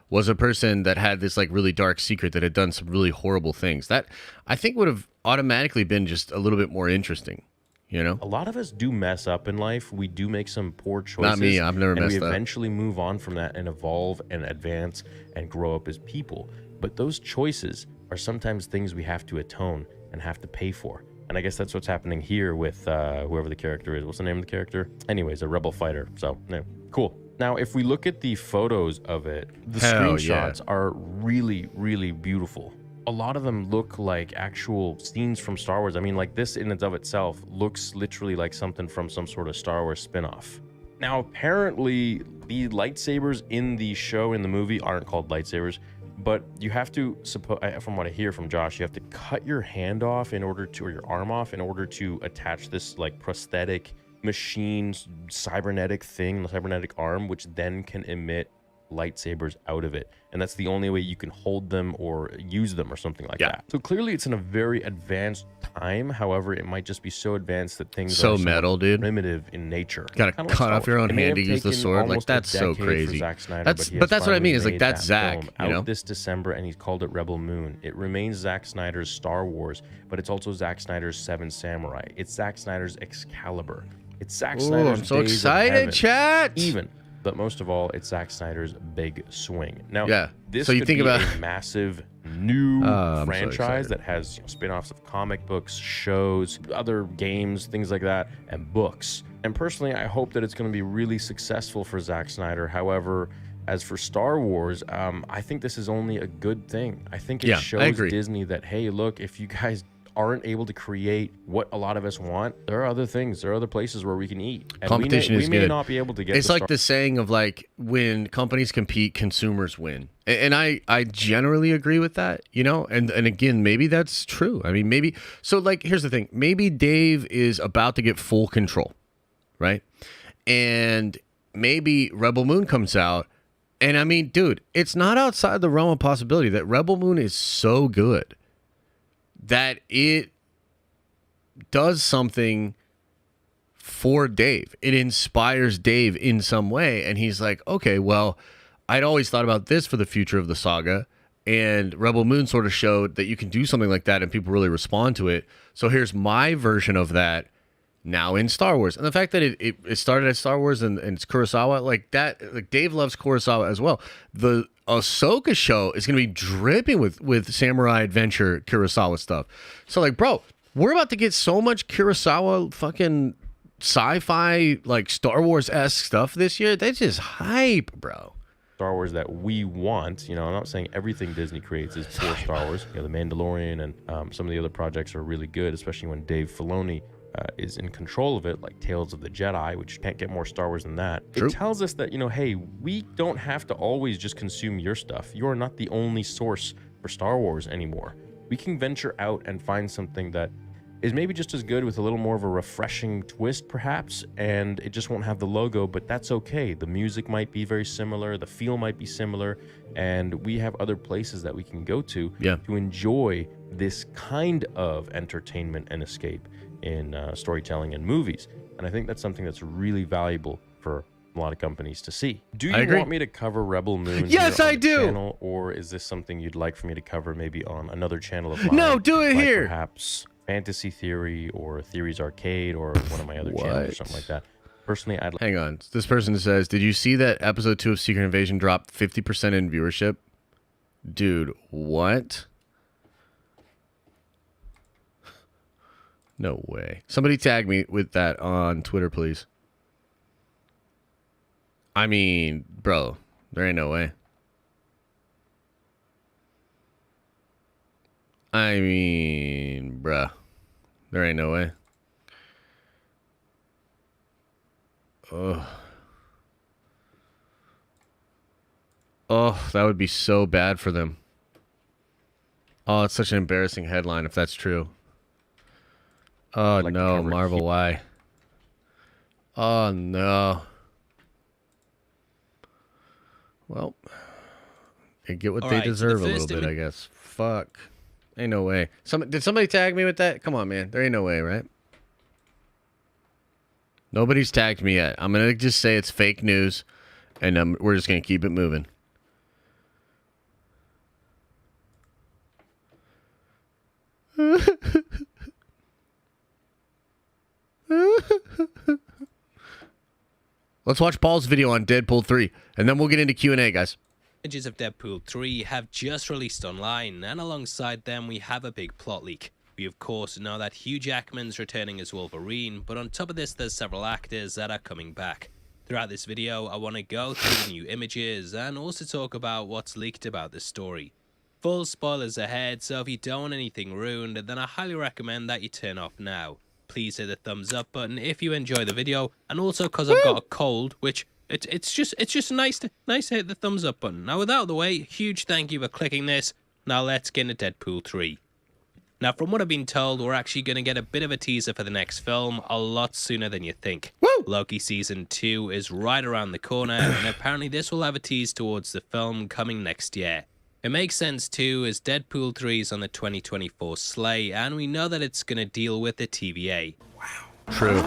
was a person that had this like really dark secret that had done some really horrible things. That I think would have automatically been just a little bit more interesting, A lot of us do mess up in life. We do make some poor choices. Not me. I've never messed up. And we up. eventually move on from that and evolve and advance and grow up as people. But those choices are sometimes things we have to atone and have to pay for. And I guess that's what's happening here with whoever the character is. What's the name of the character? Anyways, a rebel fighter. So, yeah, cool. Now, if we look at the photos of it, the screenshots are really, really beautiful. A lot of them look like actual scenes from Star Wars. I mean, like this in and of itself looks literally like something from some sort of Star Wars spinoff. Now, apparently, the lightsabers in the show, in the movie, aren't called lightsabers. But you have to, from what I hear from Josh, you have to cut your hand off or your arm off in order to attach this like prosthetic machine cybernetic thing, the cybernetic arm, which then can emit lightsabers out of it. And that's the only way you can hold them or use them or something like that. So clearly it's in a very advanced time. However, it might just be so advanced that things so are metal, dude. Primitive in nature. Gotta cut off your own hand to use the sword. Like that's so crazy. Snyder, but that's what I mean. Is like that's Zack. Out this December, and he's called it Rebel Moon. It remains Zack Snyder's Star Wars, but it's also Zack Snyder's Seven Samurai. It's Zack Snyder's Excalibur. It's Zack Snyder's I'm so Days of excited, Heaven. chat. But most of all, it's Zack Snyder's Big Swing. Now, this so you could think be about a massive new franchise that has spin-offs of comic books, shows, other games, things like that, and books. And personally, I hope that it's going to be really successful for Zack Snyder. However, as for Star Wars, I think this is only a good thing. I think it shows Disney that, hey, look, if you guys aren't able to create what a lot of us want, there are other things, there are other places where we can eat. And competition is good. We may not be able to get. It's like the saying of like, when companies compete, consumers win, and I generally agree with that, And again, maybe that's true. I mean, maybe so. Like, here's the thing: maybe Dave is about to get full control, right? And maybe Rebel Moon comes out, and I mean, dude, it's not outside the realm of possibility that Rebel Moon is so good that it does something for Dave. It inspires Dave in some way. And he's like, okay, well, I'd always thought about this for the future of the saga. And Rebel Moon sort of showed that you can do something like that and people really respond to it. So here's my version of that now in Star Wars. And the fact that it started at Star Wars and it's Kurosawa, like that, like Dave loves Kurosawa as well. The Ahsoka show is going to be dripping with samurai adventure Kurosawa stuff. So like, bro, we're about to get so much Kurosawa fucking sci-fi, like Star Wars-esque stuff this year. That's just hype, bro. Star Wars that we want. I'm not saying everything Disney creates is for Star Wars. The Mandalorian and some of the other projects are really good, especially when Dave Filoni is in control of it, like Tales of the Jedi, which can't get more Star Wars than that. True. It tells us that, hey, we don't have to always just consume your stuff. You're not the only source for Star Wars anymore. We can venture out and find something that is maybe just as good with a little more of a refreshing twist, perhaps, and it just won't have the logo, but that's okay. The music might be very similar, the feel might be similar, and we have other places that we can go to enjoy this kind of entertainment and escape in storytelling and movies. And I think that's something that's really valuable for a lot of companies to see. Do you want me to cover Rebel Moon? Yes, I do. Channel, or is this something you'd like for me to cover maybe on another channel of mine? No, do it like here. Perhaps Fantasy Theory or Theories Arcade or one of my other channels or something like that. Personally, I'd hang on. This person says, did you see that episode 2 of Secret Invasion dropped 50% in viewership? Dude, what? No way. Somebody tag me with that on Twitter, please. I mean, bro, there ain't no way. I mean, bruh, there ain't no way. Ugh. Oh, that would be so bad for them. Oh, it's such an embarrassing headline if that's true. Oh, Like no, cover- Marvel, why? Oh, no. Well, they get what All they right, so the deserve a little first bit, I guess. Fuck. Ain't no way. Did somebody tag me with that? Come on, man. There ain't no way, right? Nobody's tagged me yet. I'm going to just say it's fake news, and we're just going to keep it moving. Let's watch Paul's video on Deadpool 3, and then we'll get into Q&A, guys. Images of Deadpool 3 have just released online, and alongside them we have a big plot leak. We of course know that Hugh Jackman's returning as Wolverine, but on top of this there's several actors that are coming back. Throughout this video I want to go through the new images and also talk about what's leaked about the story. Full spoilers ahead, so if you don't want anything ruined, then I highly recommend that you turn off now. Please hit the thumbs up button if you enjoy the video, and also because I've got a cold, which it's just nice to hit the thumbs up button. Now, without the way, huge thank you for clicking this. Now let's get into Deadpool 3. Now, from what I've been told, we're actually going to get a bit of a teaser for the next film a lot sooner than you think. Woo! Loki Season 2 is right around the corner, and apparently this will have a tease towards the film coming next year. It makes sense too, as Deadpool 3 is on the 2024 slate, and we know that it's going to deal with the TVA. True.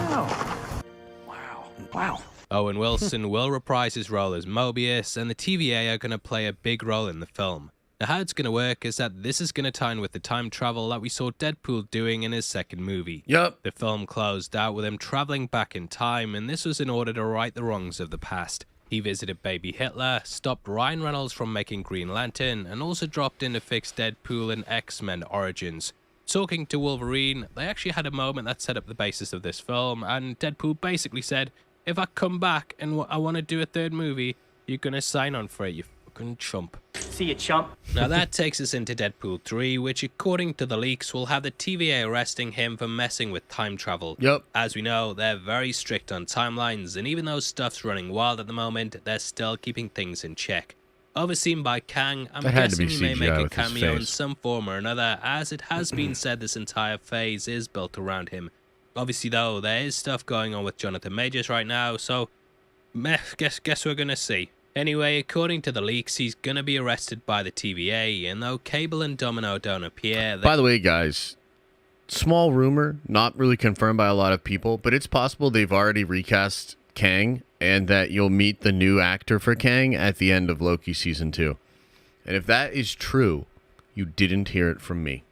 Wow. Owen Wilson will reprise his role as Mobius, and the TVA are going to play a big role in the film. Now, how it's going to work is that this is going to tie in with the time travel that we saw Deadpool doing in his second movie. Yup. The film closed out with him traveling back in time, and this was in order to right the wrongs of the past. He visited baby Hitler, stopped Ryan Reynolds from making Green Lantern, and also dropped in to fix Deadpool and X-Men Origins. Talking to Wolverine, they actually had a moment that set up the basis of this film, and Deadpool basically said, if I come back and I want to do a third movie, you're going to sign on for it, you fucking chump. See you, chump. Now that takes us into Deadpool 3, which according to the leaks will have the TVA arresting him for messing with time travel. Yup. As we know, they're very strict on timelines, and even though stuff's running wild at the moment, they're still keeping things in check. Overseen by Kang, I'm That had to guessing be he may CGI make a with his cameo in face. some form or another, as it has been said this entire phase is built around him. Obviously though, there is stuff going on with Jonathan Majors right now, so guess we're gonna see. Anyway, according to the leaks, he's gonna be arrested by the TVA, and though Cable and Domino don't appear, By the way, guys, small rumor, not really confirmed by a lot of people, but it's possible they've already recast Kang and that you'll meet the new actor for Kang at the end of Loki Season 2. And if that is true, you didn't hear it from me.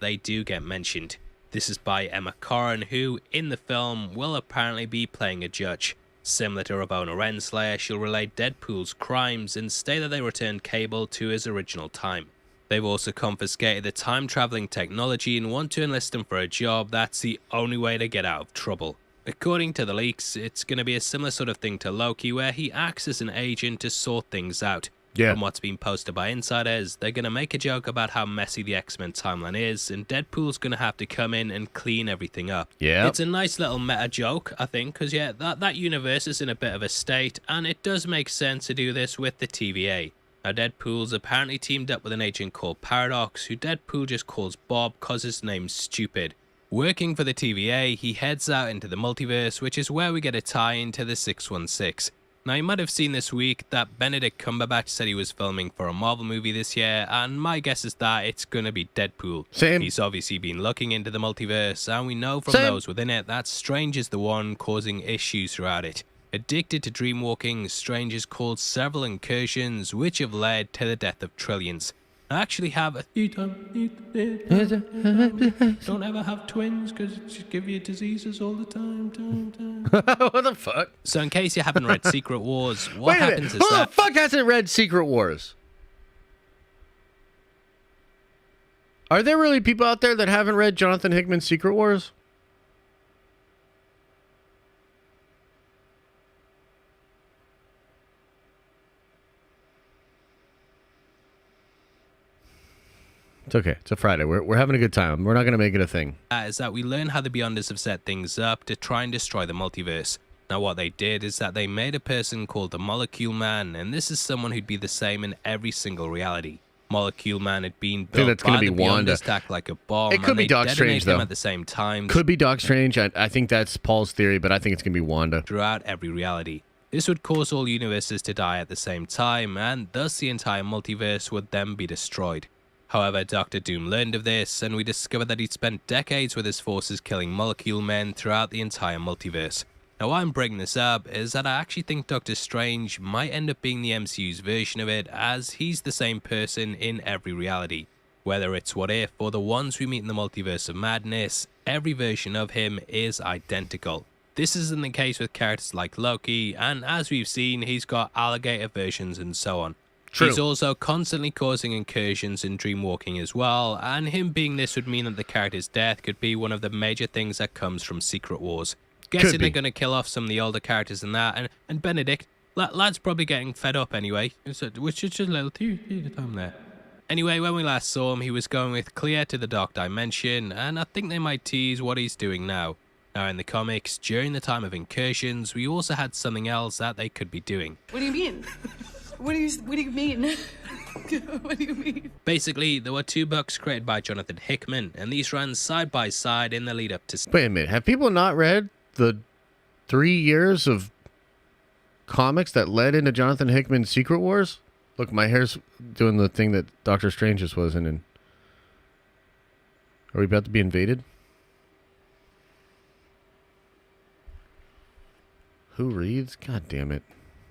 they do get mentioned. This is by Emma Corrin, who, in the film, will apparently be playing a judge. Similar to Ramona Renslayer, she'll relate Deadpool's crimes and state that they returned Cable to his original time. They've also confiscated the time-traveling technology and want to enlist him for a job that's the only way to get out of trouble. According to the leaks, it's going to be a similar sort of thing to Loki, where he acts as an agent to sort things out. Yeah. From what's been posted by insiders, they're going to make a joke about how messy the X-Men timeline is, and Deadpool's going to have to come in and clean everything up. Yeah. It's a nice little meta joke, I think, because yeah, that universe is in a bit of a state, and it does make sense to do this with the TVA. Now, Deadpool's apparently teamed up with an agent called Paradox, who Deadpool just calls Bob because his name's stupid. Working for the TVA, he heads out into the multiverse, which is where we get a tie into the 616. Now, you might have seen this week that Benedict Cumberbatch said he was filming for a Marvel movie this year, and my guess is that it's gonna be Deadpool. Same. He's obviously been looking into the multiverse, and we know from Same. those within it that Strange is the one causing issues throughout it. Addicted to dreamwalking, Strange has caused several incursions, which have led to the death of trillions. I actually have a don't ever have twins because it just give you diseases all the time. What the fuck? So in case you haven't read Secret Wars, what Wait a minute. happens is Who the that fuck hasn't read Secret Wars? Are there really people out there that haven't read Jonathan Hickman's Secret Wars? It's okay. It's a Friday. We're having a good time. We're not going to make it a thing. is that we learn how the Beyonders have set things up to try and destroy the multiverse. Now what they did is that they made a person called the Molecule Man, and this is someone who'd be the same in every single reality. Molecule Man had been built by the Beyonders to act like a bomb. It could be Doc Strange, though. At the same time. Could be Doc Strange. I think that's Paul's theory, but I think it's going to be Wanda. Throughout every reality. This would cause all universes to die at the same time, and thus the entire multiverse would then be destroyed. However, Doctor Doom learned of this, and we discovered that he'd spent decades with his forces killing Molecule Men throughout the entire multiverse. Now why I'm bringing this up is that I actually think Doctor Strange might end up being the MCU's version of it, as he's the same person in every reality. Whether it's What If or the ones we meet in the Multiverse of Madness, every version of him is identical. This isn't the case with characters like Loki, and as we've seen, he's got alligator versions and so on. True. He's also constantly causing incursions in dreamwalking as well, and him being this would mean that the character's death could be one of the major things that comes from Secret Wars. Guessing they're going to kill off some of the older characters in that, and Benedict, lad's probably getting fed up anyway, which is just a little too time there. Anyway, when we last saw him, he was going with clear to the dark dimension, and I think they might tease what he's doing now. Now in the comics, during the time of incursions, we also had something else that they could be doing. What do you mean? What do you mean? What do you mean? Basically, there were 2 books created by Jonathan Hickman, and these ran side by side in the lead up to... Wait a minute. Have people not read the 3 years of comics that led into Jonathan Hickman's Secret Wars? Look, my hair's doing the thing that Doctor Strange just wasn't in. Are we about to be invaded? Who reads? God damn it.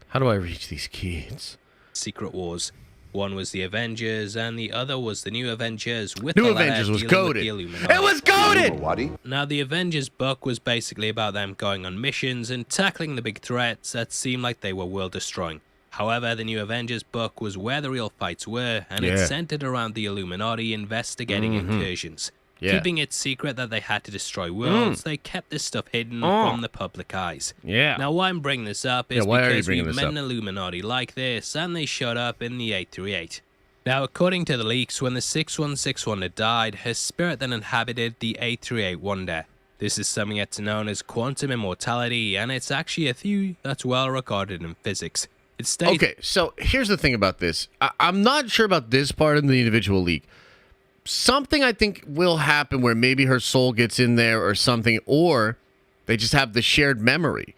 How do I reach these kids? Secret Wars. One was the Avengers, and the other was the New Avengers. With New the Avengers was goated. It was goated! Now, the Avengers book was basically about them going on missions and tackling the big threats that seemed like they were world-destroying. However, the New Avengers book was where the real fights were, and it centered around the Illuminati investigating incursions. Keeping it secret that they had to destroy worlds, they kept this stuff hidden from the public eyes. Now, why I'm bringing this up is because we've met an Illuminati like this, and they showed up in the 838. Now, according to the leaks, when the 616 Wonder died, her spirit then inhabited the 838 Wonder. This is something that's known as quantum immortality, and it's actually a theory that's well regarded in physics. It states... Okay, so here's the thing about this. I'm not sure about this part in the individual leak. Something I think will happen where maybe her soul gets in there or something, or they just have the shared memory.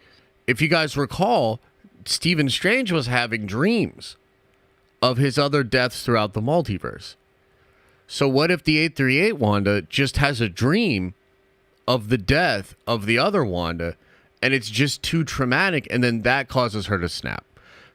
If you guys recall, Stephen Strange was having dreams of his other deaths throughout the multiverse. So what if the 838 Wanda just has a dream of the death of the other Wanda, and it's just too traumatic, and then that causes her to snap?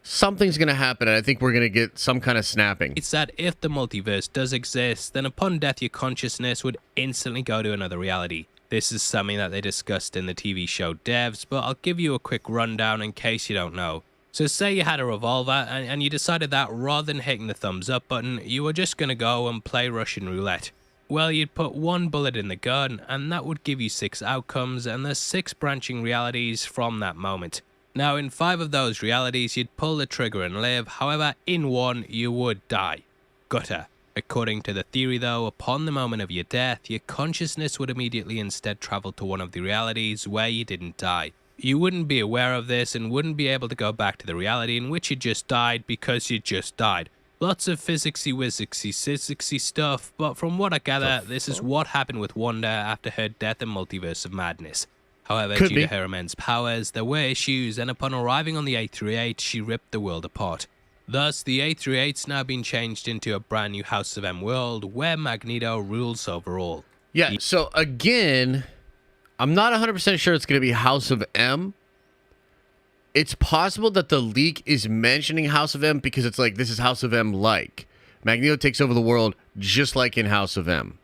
Something's going to happen, and I think we're going to get some kind of snapping. It's that if the multiverse does exist, then upon death your consciousness would instantly go to another reality. This is something that they discussed in the TV show Devs, but I'll give you a quick rundown in case you don't know. So say you had a revolver, and you decided that rather than hitting the thumbs up button, you were just going to go and play Russian roulette. Well, you'd put 1 bullet in the gun, and that would give you 6 outcomes, and there's 6 branching realities from that moment. Now, in 5 of those realities, you'd pull the trigger and live. However, in 1, you would die. Gutter. According to the theory, though, upon the moment of your death, your consciousness would immediately instead travel to one of the realities where you didn't die. You wouldn't be aware of this and wouldn't be able to go back to the reality in which you just died because you just died. Lots of physicsy stuff, but from what I gather, this is what happened with Wanda after her death in Multiverse of Madness. However, due to her immense powers, there were issues, and upon arriving on the 838, she ripped the world apart. Thus, the 838's now been changed into a brand new House of M world, where Magneto rules over all. Yeah, so again, I'm not 100% sure it's going to be House of M. It's possible that the leak is mentioning House of M because it's like, this is House of M like. Magneto takes over the world just like in House of M.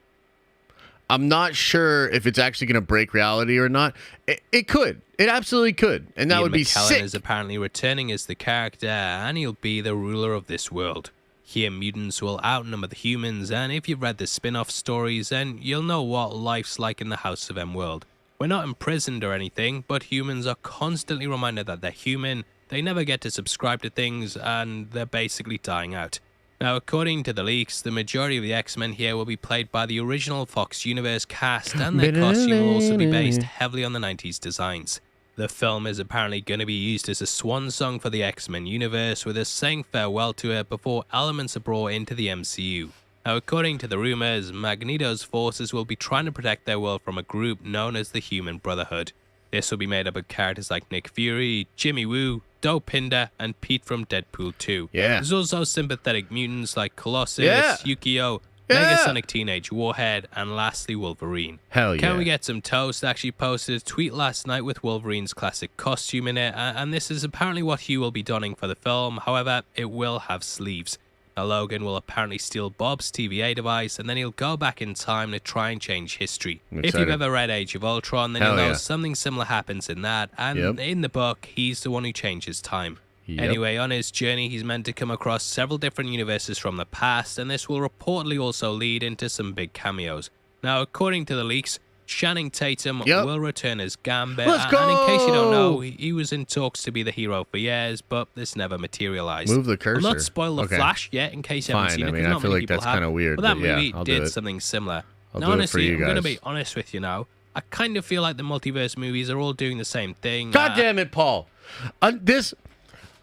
I'm not sure if it's actually going to break reality or not. It could. It absolutely could. And that would be sick. Is apparently returning as the character, and he'll be the ruler of this world. Here, mutants will outnumber the humans, and if you've read the spin-off stories, then you'll know what life's like in the House of M world. We're not imprisoned or anything, but humans are constantly reminded that they're human, they never get to subscribe to things, and they're basically dying out. Now, according to the leaks, the majority of the X-Men here will be played by the original Fox Universe cast, and their costume will also be based heavily on the 90s designs. The film is apparently going to be used as a swan song for the X-Men universe, with us saying farewell to it before elements are brought into the MCU. Now, according to the rumors, Magneto's forces will be trying to protect their world from a group known as the Human Brotherhood. This will be made up of characters like Nick Fury, Jimmy Woo, Dopinder, and Pete from Deadpool 2. Yeah. There's also sympathetic mutants like Colossus, Yeah. Yukio, Yeah. Megasonic Teenage Warhead, and lastly Wolverine. Hell yeah. Can we get some toast? Actually posted a tweet last night with Wolverine's classic costume in it, and this is apparently what Hugh will be donning for the film. However, it will have sleeves. Now, Logan will apparently steal Bob's TVA device, and then he'll go back in time to try and change history. I'm If excited. you've ever read Age of Ultron, then Hell you'll know yeah. something similar happens in that, and Yep. in the book, he's the one who changes time. Yep. Anyway, on his journey, he's meant to come across several different universes from the past, and this will reportedly also lead into some big cameos. Now, according to the leaks, Channing Tatum Yep. will return as Gambit, Let's and in case you don't know, go! he was in talks to be the hero for years, but this never materialized. Move the I'll cursor. not spoil the Okay. Flash yet, in case you haven't Fine, seen I it. mean, 'cause I not feel many like people that's have. kinda weird, But that but yeah, movie I'll do did it. something similar. I'll Now, do it for honestly, you I'm going to guys. be honest with you now. I kind of feel like the multiverse movies are all doing the same thing. God damn it, Paul.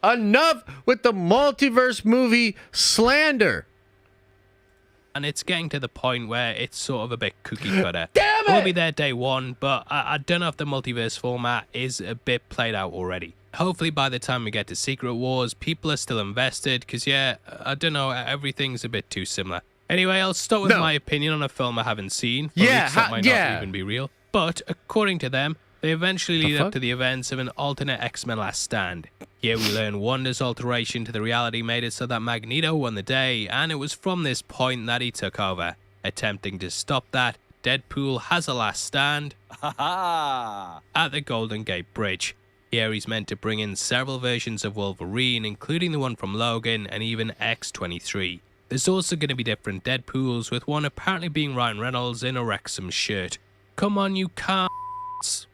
Enough with the multiverse movie slander. And it's getting to the point where it's sort of a bit cookie cutter. Damn We'll it! be there day one, but I don't know if the multiverse format is a bit played out already. Hopefully by the time we get to Secret Wars, people are still invested, because yeah, I don't know, everything's a bit too similar. Anyway, I'll start with No. my opinion on a film I haven't seen. Yeah, Leaks that might yeah. not even be real. But according to them, they eventually lead fuck? up to the events of an alternate X-Men Last Stand. Here we learn Wanda's alteration to the reality made it so that Magneto won the day, and it was from this point that he took over. Attempting to stop that, Deadpool has a last stand at the Golden Gate Bridge. Here he's meant to bring in several versions of Wolverine, including the one from Logan and even X-23. There's also going to be different Deadpools, with one apparently being Ryan Reynolds in a Wrexham shirt. Come on, you c***s.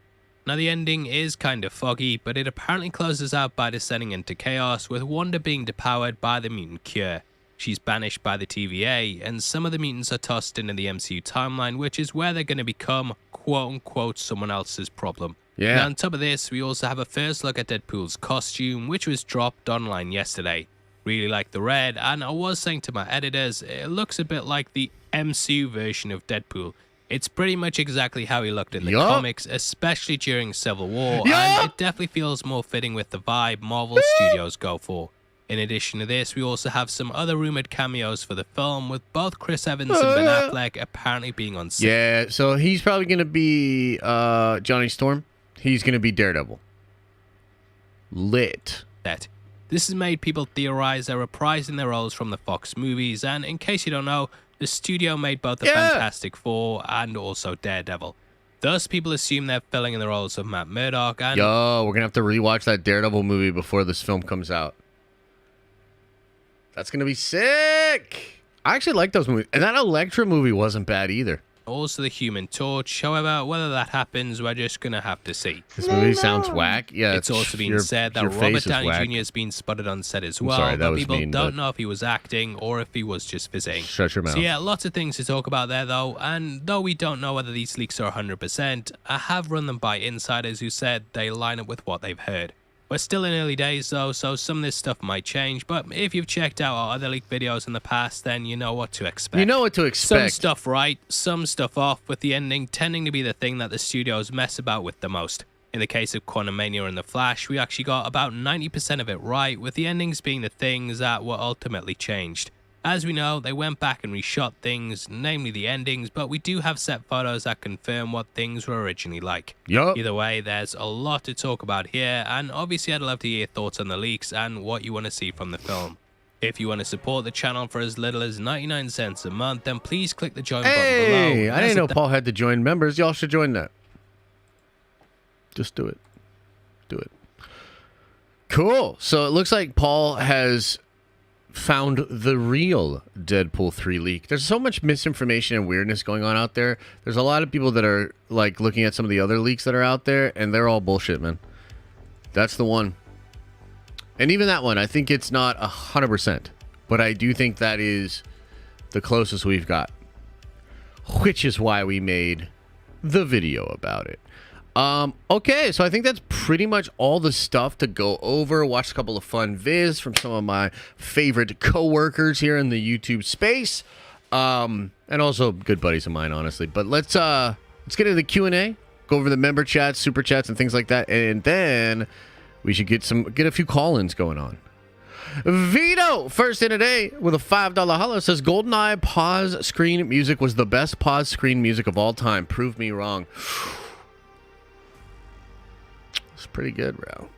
Now, the ending is kind of foggy, but it apparently closes out by descending into chaos, with Wanda being depowered by the mutant cure. She's banished by the TVA, and some of the mutants are tossed into the MCU timeline, which is where they're going to become, quote-unquote, someone else's problem. Yeah. Now, on top of this, we also have a first look at Deadpool's costume, which was dropped online yesterday. Really like the red, and I was saying to my editors, it looks a bit like the MCU version of Deadpool. It's pretty much exactly how he looked in the Yup. comics, especially during Civil War, Yup. and it definitely feels more fitting with the vibe Marvel Studios go for. In addition to this, we also have some other rumored cameos for the film, with both Chris Evans and Ben Affleck apparently being on set. Yeah, so he's probably going to be Johnny Storm. He's going to be Daredevil. Lit. This has made people theorize they're reprising their roles from the Fox movies, and in case you don't know, the studio made both the Yeah. Fantastic Four and also Daredevil. Thus, people assume they're filling in the roles of Matt Murdock, and Yo, we're going to have to rewatch that Daredevil movie before this film comes out. That's going to be sick. I actually like those movies. And that Elektra movie wasn't bad either. also the Human Torch. However, whether that happens, we're just going to have to see. This movie sounds whack. Yeah, It's also been said that your Robert face is Downey whack. Jr. has been spotted on set as well, sorry, that but was people mean, don't but- know if he was acting or if he was just visiting. Shut your mouth. So yeah, lots of things to talk about there though, and though we don't know whether these leaks are 100%, I have run them by insiders who said they line up with what they've heard. We're still in early days though, so some of this stuff might change, but if you've checked out our other leak videos in the past, then you know what to expect. You know what to Some expect. stuff right, some stuff off, with the ending tending to be the thing that the studios mess about with the most. In the case of Quantumania and The Flash, we actually got about 90% of it right, with the endings being the things that were ultimately changed. As we know, they went back and reshot things, namely the endings, but we do have set photos that confirm what things were originally like. Yup. Either way, there's a lot to talk about here, and obviously I'd love to hear your thoughts on the leaks and what you want to see from the film. If you want to support the channel for as little as 99 cents a month, then please click the join button below. Hey, I didn't know Paul had to join members. Y'all should join that. Just do it. Do it. Cool. So it looks like Paul has found the real Deadpool 3 leak. There's so much misinformation and weirdness going on out there. There's a lot of people that are like looking at some of the other leaks that are out there, and they're all bullshit, man. That's the one. And even that one, I think it's not 100%, but I do think that is the closest we've got, which is why we made the video about it. Okay, so I think that's pretty much all the stuff to go over. Watched a couple of fun vids from some of my favorite coworkers here in the YouTube space. And also good buddies of mine, honestly. But let's get into the Q&A, go over the member chats, super chats, and things like that, and then we should get a few call-ins going on. Vito, first in today with a $5 holla, says GoldenEye pause screen music was the best pause screen music of all time. Prove me wrong. It's pretty good, bro.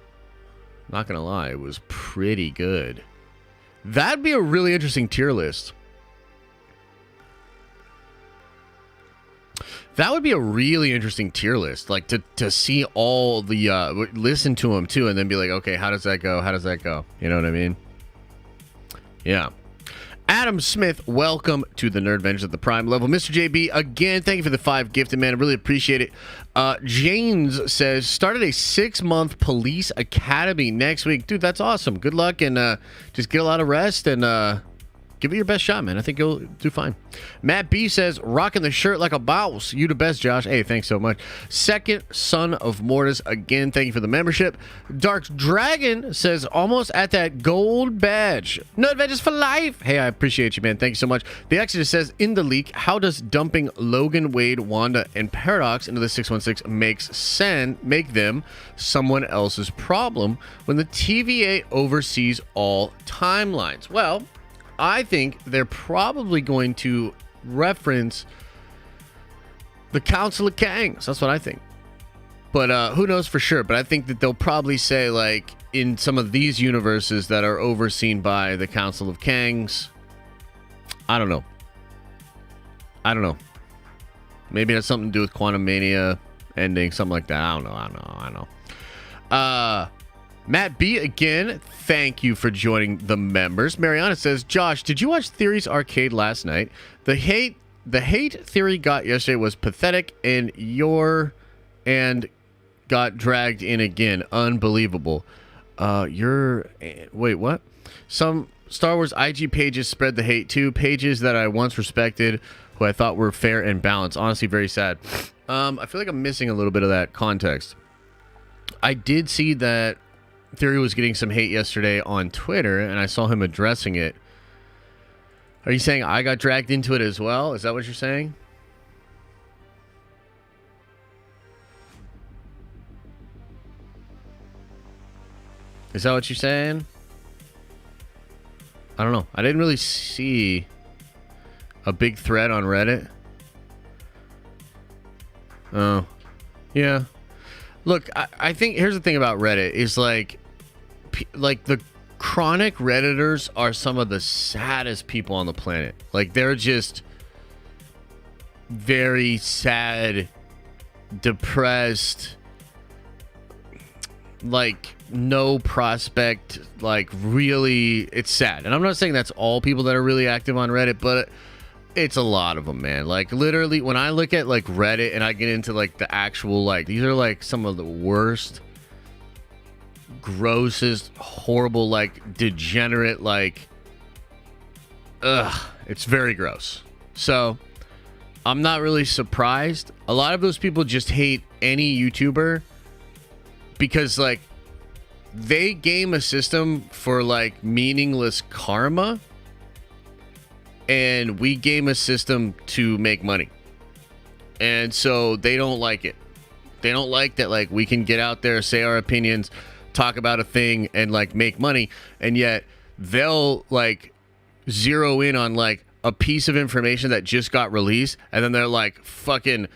Not gonna lie, it was pretty good. That'd be a really interesting tier list. That would be a really interesting tier list, like to see all the listen to them too, and then be like, okay, how does that go? How does that go? You know what I mean? Yeah. Adam Smith, welcome to the Nerd Vengers at the Prime level. Mr. JB, again, thank you for the 5 gifted, man. I really appreciate it. James says, started a 6-month police academy next week. Dude, that's awesome. Good luck, and just get a lot of rest, and give it your best shot, man. I think you'll do fine. Matt B says, rocking the shirt like a boss. You the best, Josh. Hey, thanks so much. Second Son of Mortis, again, thank you for the membership. Dark Dragon says, almost at that gold badge. No Avengers for life. Hey, I appreciate you, man. Thank you so much. The Exodus says, in the leak, how does dumping Logan, Wade, Wanda, and Paradox into the 616 make them someone else's problem when the TVA oversees all timelines? Well, I think they're probably going to reference the Council of Kangs. That's what I think. But who knows for sure? But I think that they'll probably say, like, in some of these universes that are overseen by the Council of Kangs. I don't know. Maybe it has something to do with Quantum Mania ending, something like that. I don't know. Matt B, again, thank you for joining the members. Mariana says, Josh, did you watch Theory's Arcade last night? The hate Theory got yesterday was pathetic, and got dragged in again. Unbelievable. Wait, what? Some Star Wars IG pages spread the hate too. Pages that I once respected, who I thought were fair and balanced. Honestly, very sad. I feel like I'm missing a little bit of that context. I did see that Theory was getting some hate yesterday on Twitter, and I saw him addressing it. Are you saying I got dragged into it as well? Is that what you're saying? Is that what you're saying? I don't know. I didn't really see a big thread on Reddit. Oh, yeah. Look, I think here's the thing about Reddit is like the chronic Redditors are some of the saddest people on the planet. Like, they're just very sad, depressed, like no prospect, like really, it's sad. And I'm not saying that's all people that are really active on Reddit, but it's a lot of them, man. Like, literally, when I look at like Reddit and I get into like the actual, like, these are like some of the worst, grossest, horrible, like degenerate, like, it's very gross. So I'm not really surprised. A lot of those people just hate any YouTuber because, like, they game a system for like meaningless karma, and we game a system to make money. And so they don't like it. They don't like that, like, we can get out there, say our opinions, talk about a thing, and like make money, and yet they'll like zero in on like a piece of information that just got released, and then they're like fucking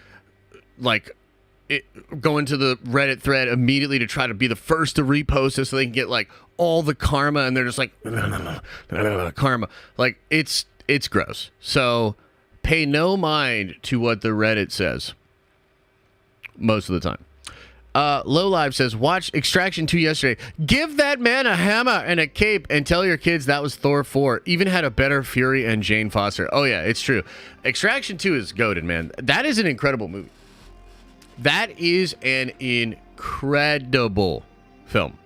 like go into the Reddit thread immediately to try to be the first to repost it so they can get like all the karma, and they're just like karma. Like, it's gross. So pay no mind to what the Reddit says most of the time. Low Live says, watch Extraction 2 yesterday. Give that man a hammer and a cape and tell your kids that was Thor 4. Even had a better Fury and Jane Foster. Oh yeah, it's true. Extraction 2 is goated, man. That is an incredible movie. That is an incredible film.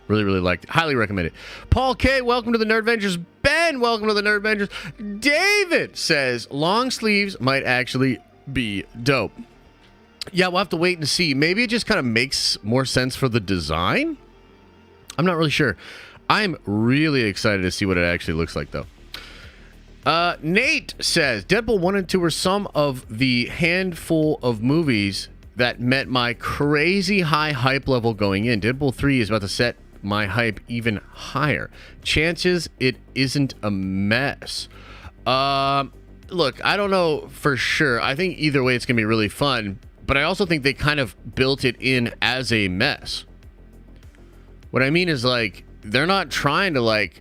Really, really liked it. Highly recommend it. Paul K, welcome to the Nerd Vengers. Ben, welcome to the Nerd Vengers. David says, long sleeves might actually be dope. Yeah, we'll have to wait and see. Maybe it just kind of makes more sense for the design. I'm not really sure. I'm really excited to see what it actually looks like, though. Nate says, Deadpool 1 and 2 were some of the handful of movies that met my crazy high hype level going in. Deadpool 3 is about to set my hype even higher. Chances it isn't a mess. Look, I don't know for sure. I think either way it's going to be really fun. But I also think they kind of built it in as a mess. What I mean is, like, they're not trying to, like,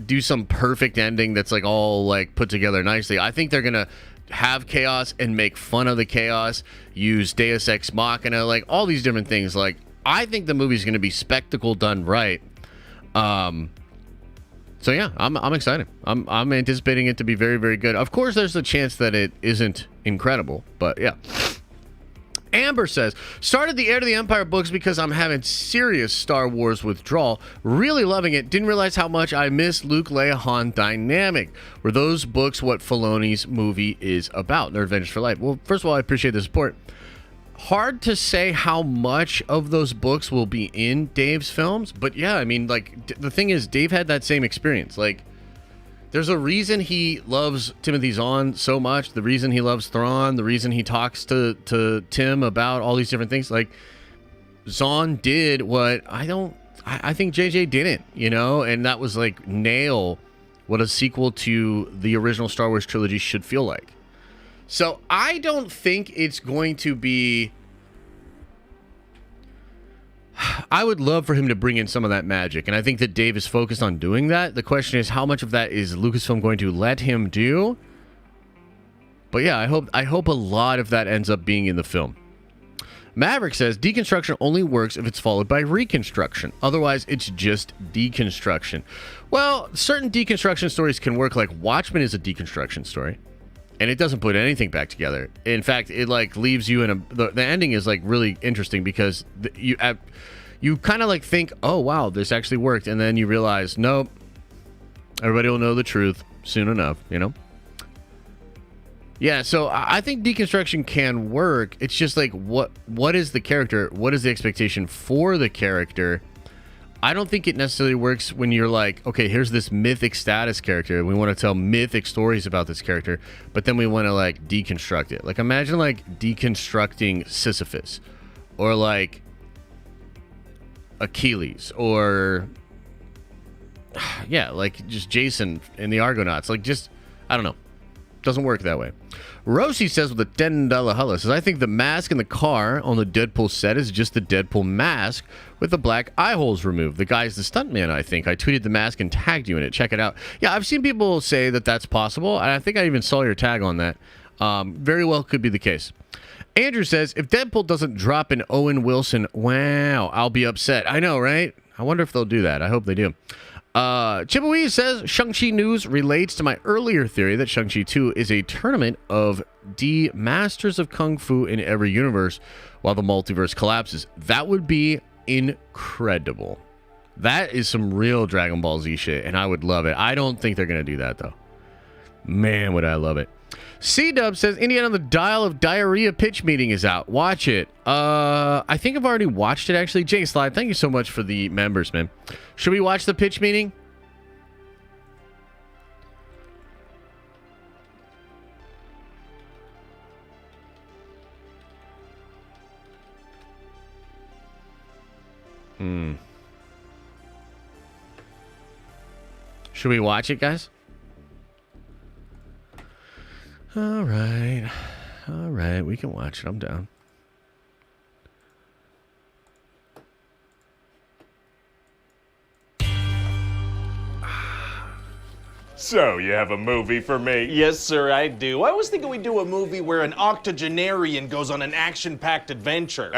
do some perfect ending that's, like, all, like, put together nicely. I think they're going to have chaos and make fun of the chaos, use Deus Ex Machina, like, all these different things. Like, I think the movie's going to be spectacle done right. So, yeah, I'm excited. I'm anticipating it to be very, very good. Of course, there's a chance that it isn't incredible, but, yeah. Amber says, started the Heir to the Empire books because I'm having serious Star Wars withdrawal. Really loving it. Didn't realize how much I miss Luke, Leia, Han dynamic. Were those books what Filoni's movie is about? Nerd Adventures for Life. Well, first of all, I appreciate the support. Hard to say how much of those books will be in Dave's films. But yeah, I mean, like, the thing is, Dave had that same experience. Like, there's a reason he loves Timothy Zahn so much. The reason he loves Thrawn. The reason he talks to Tim about all these different things. Like, Zahn did what I think JJ didn't, you know? And that was, like, nail what a sequel to the original Star Wars trilogy should feel like. So I don't think it's going to be... I would love for him to bring in some of that magic, and I think that Dave is focused on doing that. The question is, how much of that is Lucasfilm going to let him do? But yeah, I hope a lot of that ends up being in the film. Maverick says, deconstruction only works if it's followed by reconstruction. Otherwise, it's just deconstruction. Well, certain deconstruction stories can work, like Watchmen is a deconstruction story. And it doesn't put anything back together. In fact, it like leaves you in a... The ending is like really interesting because you kind of like think, oh, wow, this actually worked. And then you realize, nope, everybody will know the truth soon enough, you know? Yeah, so I think deconstruction can work. It's just like, what is the character? What is the expectation for the character? I don't think it necessarily works when you're like, okay, here's this mythic status character. We want to tell mythic stories about this character, but then we want to like deconstruct it. Like imagine like deconstructing Sisyphus or like Achilles or yeah, like just Jason and the Argonauts. Like just, I don't know. Doesn't work that way. Rosie says with a $10 holla, says, I think the mask in the car on the Deadpool set is just the Deadpool mask with the black eye holes removed. The guy's the stuntman, I think. I tweeted the mask and tagged you in it. Check it out. Yeah, I've seen people say that that's possible, and I think I even saw your tag on that. Very well could be the case. Andrew says, if Deadpool doesn't drop an Owen Wilson, wow, I'll be upset. I know, right? I wonder if they'll do that. I hope they do. Chipawee says Shang-Chi news relates to my earlier theory that Shang-Chi 2 is a tournament of D masters of Kung Fu in every universe while the multiverse collapses. That would be incredible. That is some real Dragon Ball Z shit, and I would love it. I don't think they're going to do that, though. Man, would I love it. C-Dub says, Indiana on the Dial of Diarrhea pitch meeting is out. Watch it. I think I've already watched it, actually. Jay Slide, thank you so much for the members, man. Should we watch the pitch meeting? Should we watch it, guys? All right, we can watch it. I'm down. So, you have a movie for me? Yes, sir, I do. I was thinking we'd do a movie where an octogenarian goes on an action-packed adventure.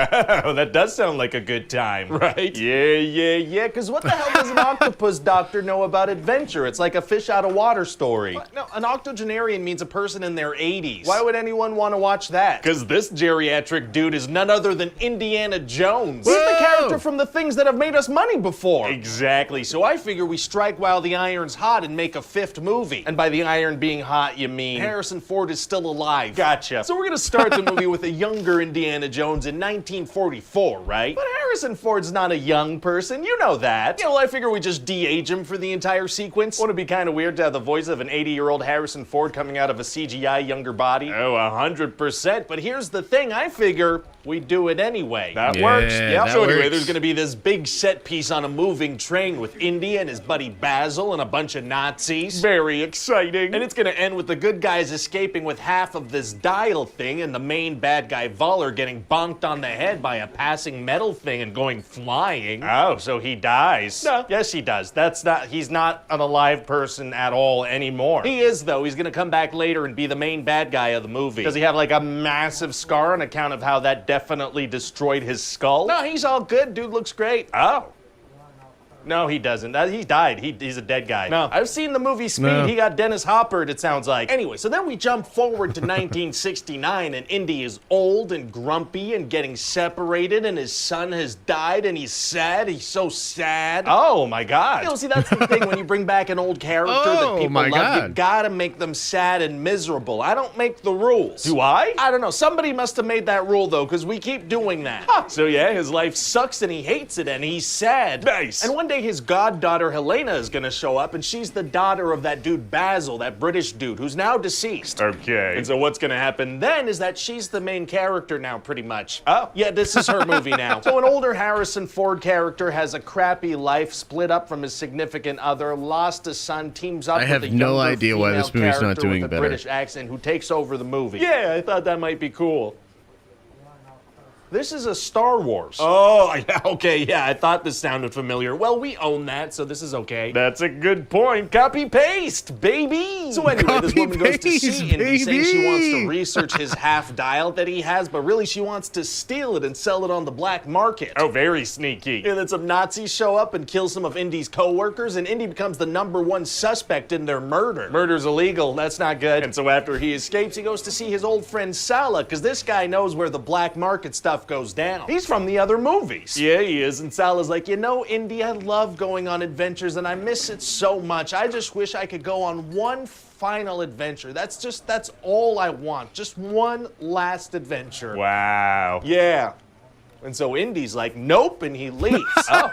Oh, that does sound like a good time. Right? Yeah. Because what the hell does an octopus doctor know about adventure? It's like a fish out of water story. What? No, an octogenarian means a person in their 80s. Why would anyone want to watch that? Because this geriatric dude is none other than Indiana Jones. He's the character from the things that have made us money before. Exactly. So I figure we strike while the iron's hot and make a fifth fifth movie. And by the iron being hot, you mean Harrison Ford is still alive. Gotcha. So we're gonna start the movie with a younger Indiana Jones in 1944, right? But Harrison Ford's not a young person, you know that. You know, I figure we just de-age him for the entire sequence. Wouldn't it be kind of weird to have the voice of an 80-year-old Harrison Ford coming out of a CGI younger body? Oh, 100%. But here's the thing, I figure we do it anyway. That works. Yeah. So anyway, there's gonna be this big set piece on a moving train with Indy and his buddy Basil and a bunch of Nazis. Very exciting. And it's gonna end with the good guys escaping with half of this dial thing and the main bad guy Voller getting bonked on the head by a passing metal thing and going flying. Oh, so he dies. No. Yes, he does. He's not an alive person at all anymore. He is, though. He's gonna come back later and be the main bad guy of the movie. Does he have like a massive scar on account of how that definitely destroyed his skull? No, he's all good. Dude looks great. Oh. No, he doesn't. He died. He's a dead guy. No. I've seen the movie Speed. No. He got Dennis Hoppered, it sounds like. Anyway, so then we jump forward to 1969, and Indy is old and grumpy and getting separated, and his son has died, and he's sad. He's so sad. Oh, my God. You know, see, that's the thing when you bring back an old character that people love, you gotta make them sad and miserable. I don't make the rules. Do I? I don't know. Somebody must have made that rule, though, because we keep doing that. Huh. So, yeah, his life sucks, and he hates it, and he's sad. Nice. And one day, his goddaughter Helena is gonna show up, and she's the daughter of that dude Basil, that British dude who's now deceased. Okay. And so what's gonna happen then is that she's the main character now, pretty much. Oh. Yeah, this is her movie now. So an older Harrison Ford character has a crappy life, split up from his significant other, lost a son, teams up with a younger I have no idea why this movie's not doing with a better. British accent who takes over the movie. Yeah, I thought that might be cool. This is a Star Wars. Oh, okay, yeah, I thought this sounded familiar. Well, we own that, so this is okay. That's a good point. Copy-paste, baby! So anyway, this woman goes to see Indy, saying she wants to research his half-dial that he has, but really she wants to steal it and sell it on the black market. Oh, very sneaky. And then some Nazis show up and kill some of Indy's co-workers, and Indy becomes the #1 suspect in their murder. Murder's illegal, that's not good. And so after he escapes, he goes to see his old friend Sala, because this guy knows where the black market stuff goes down. He's from the other movies. Yeah, he is. And Salah's like, you know, Indy, I love going on adventures and I miss it so much. I just wish I could go on one final adventure. That's all I want. Just one last adventure. Wow. Yeah. And so Indy's like, nope, and he leaves.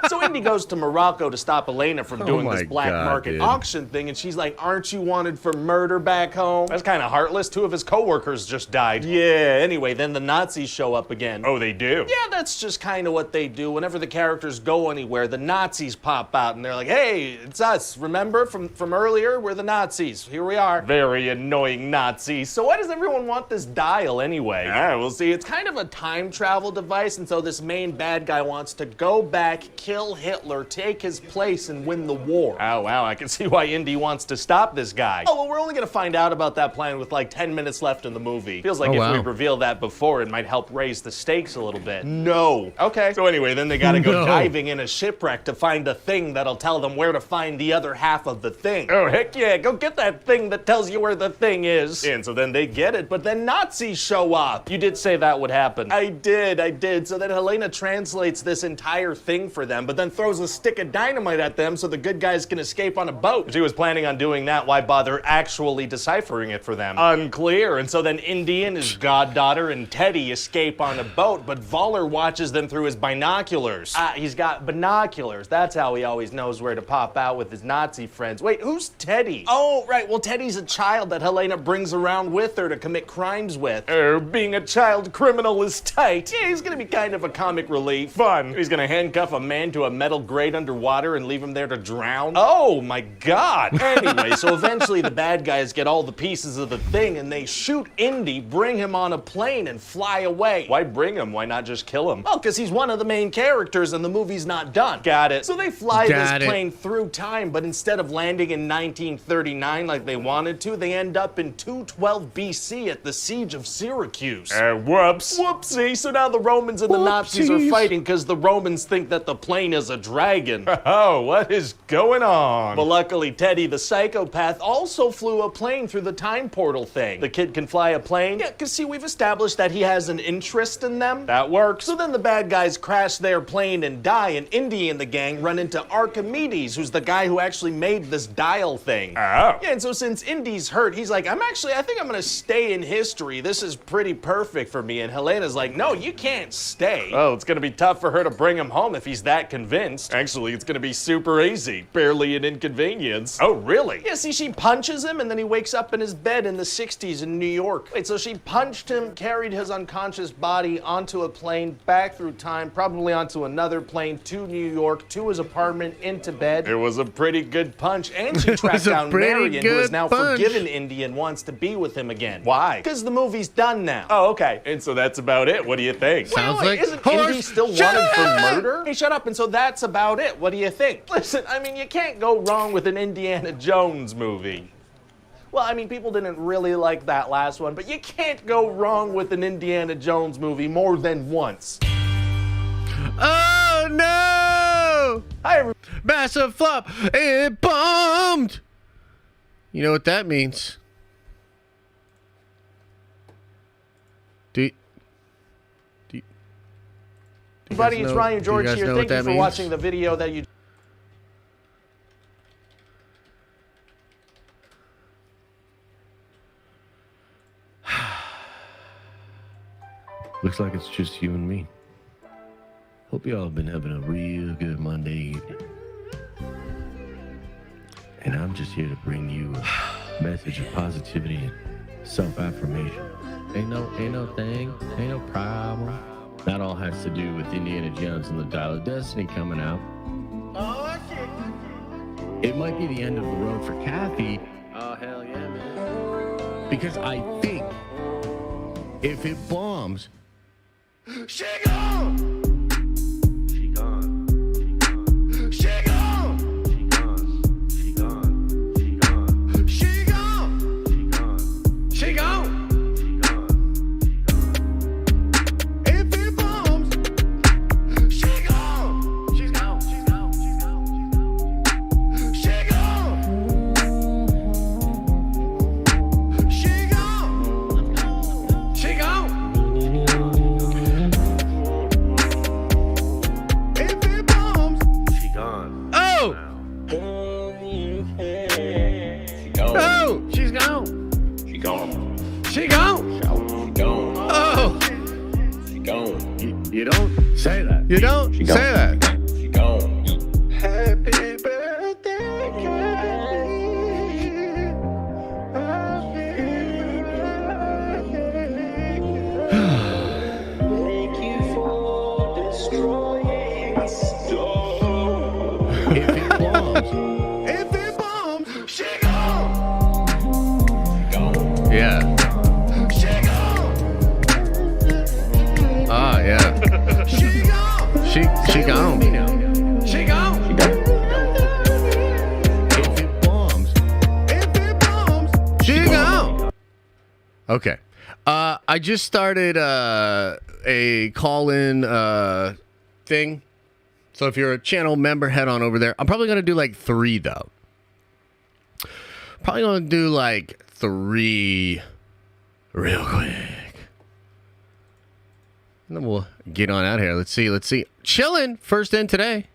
So Indy goes to Morocco to stop Elena from doing this black market auction thing, and she's like, aren't you wanted for murder back home? That's kind of heartless. 2 of his co-workers just died. Yeah, anyway, then the Nazis show up again. Oh, they do? Yeah, that's just kind of what they do. Whenever the characters go anywhere, the Nazis pop out, and they're like, hey, it's us. Remember from earlier? We're the Nazis. Here we are. Very annoying Nazis. So why does everyone want this dial anyway? We'll see. It's kind of a time travel device, and so this main bad guy wants to go back, kill Hitler, take his place, and win the war. Oh, wow, I can see why Indy wants to stop this guy. Oh, well, we're only gonna find out about that plan with like 10 minutes left in the movie. Feels like if we reveal that before, it might help raise the stakes a little bit. No. Okay. So anyway, then they gotta go diving in a shipwreck to find a thing that'll tell them where to find the other half of the thing. Oh, heck yeah, go get that thing that tells you where the thing is. And so then they get it, but then Nazis show up. You did say that would happen. I did. So then Helena translates this entire thing for them, but then throws a stick of dynamite at them so the good guys can escape on a boat. If she was planning on doing that, why bother actually deciphering it for them? Unclear. And so then Indy and his goddaughter and Teddy escape on a boat, but Voller watches them through his binoculars. He's got binoculars. That's how he always knows where to pop out with his Nazi friends. Wait, who's Teddy? Oh, right. Well, Teddy's a child that Helena brings around with her to commit crimes with. Being a child criminal is tight. Yeah, he's gonna be kind of a comic relief. Fun. He's gonna handcuff a man to a metal grate underwater and leave him there to drown. Oh my God. Anyway, so eventually the bad guys get all the pieces of the thing and they shoot Indy, bring him on a plane and fly away. Why bring him? Why not just kill him? Oh, because he's one of the main characters and the movie's not done. Got it. So they fly this plane through time, but instead of landing in 1939 like they wanted to, they end up in 212 BC at the siege of Syracuse. Whoops. Whoopsie. So now the Romans and the Nazis are Whoopsies. fighting because the Romans think that the plane is a dragon. Oh, what is going on? But luckily, Teddy the psychopath also flew a plane through the time portal thing. The kid can fly a plane? Yeah, because see, we've established that he has an interest in them. That works. So then the bad guys crash their plane and die, and Indy and the gang run into Archimedes, who's the guy who actually made this dial thing. Oh. Yeah, and so since Indy's hurt, he's like, I think I'm gonna stay in history. This is pretty perfect for me. And Helena's like, no, you can't stay. Oh, it's gonna be tough for her to bring him home if he's that convinced. Actually, it's gonna be super easy. Barely an inconvenience. Oh, really? Yeah, see, she punches him and then he wakes up in his bed in the 60s in New York. Wait, so she punched him, carried his unconscious body onto a plane, back through time, probably onto another plane to New York, to his apartment, into bed. It was a pretty good punch, and she tracked down Marion, who has now forgiven Indy and wants to be with him again. Why? Because the movie's done now. Oh, okay. And so that's about it. What do you think? Sounds Wait, like isn't horse Indy still wanted for murder? Hey, shut up. And so that's about it. What do you think? Listen, I mean, you can't go wrong with an Indiana Jones movie. Well, I mean, people didn't really like that last one, but you can't go wrong with an Indiana Jones movie more than once. Oh no! Hi, everybody. Massive flop. It bombed. You know what that means? Everybody, it's Ryan George here. Thank you for watching the video that you... Looks like it's just you and me. Hope y'all have been having a real good Monday evening. And I'm just here to bring you a message of positivity and self-affirmation. Ain't no thing, ain't no problem. That all has to do with Indiana Jones and the Dial of Destiny coming out. Oh, shit. It might be the end of the road for Kathy. Oh, hell yeah, man. Because I think if it bombs, she gone! She gone. She gone. She gone. She gone. She gone. She gone. She gone. She gone. If it bombs, she gone. She's gone. She's gone. She's gone. She gone. She gone. She gone. If it bombs, she gone. Oh! Oh! She's gone. She gone. She gone. She gone. Oh! She gone. You don't say that. You don't say that. She gone. Happy birthday, If it bombs, she gone. Yeah. She gone. Ah, yeah. She gone. She gone. She gone. If it bombs, she gone. Okay. I just started a call-in thing. So if you're a channel member, head on over there. I'm probably going to do like 3, though. Probably going to do like 3 real quick. And then we'll get on out here. Let's see. Chillin', first in today.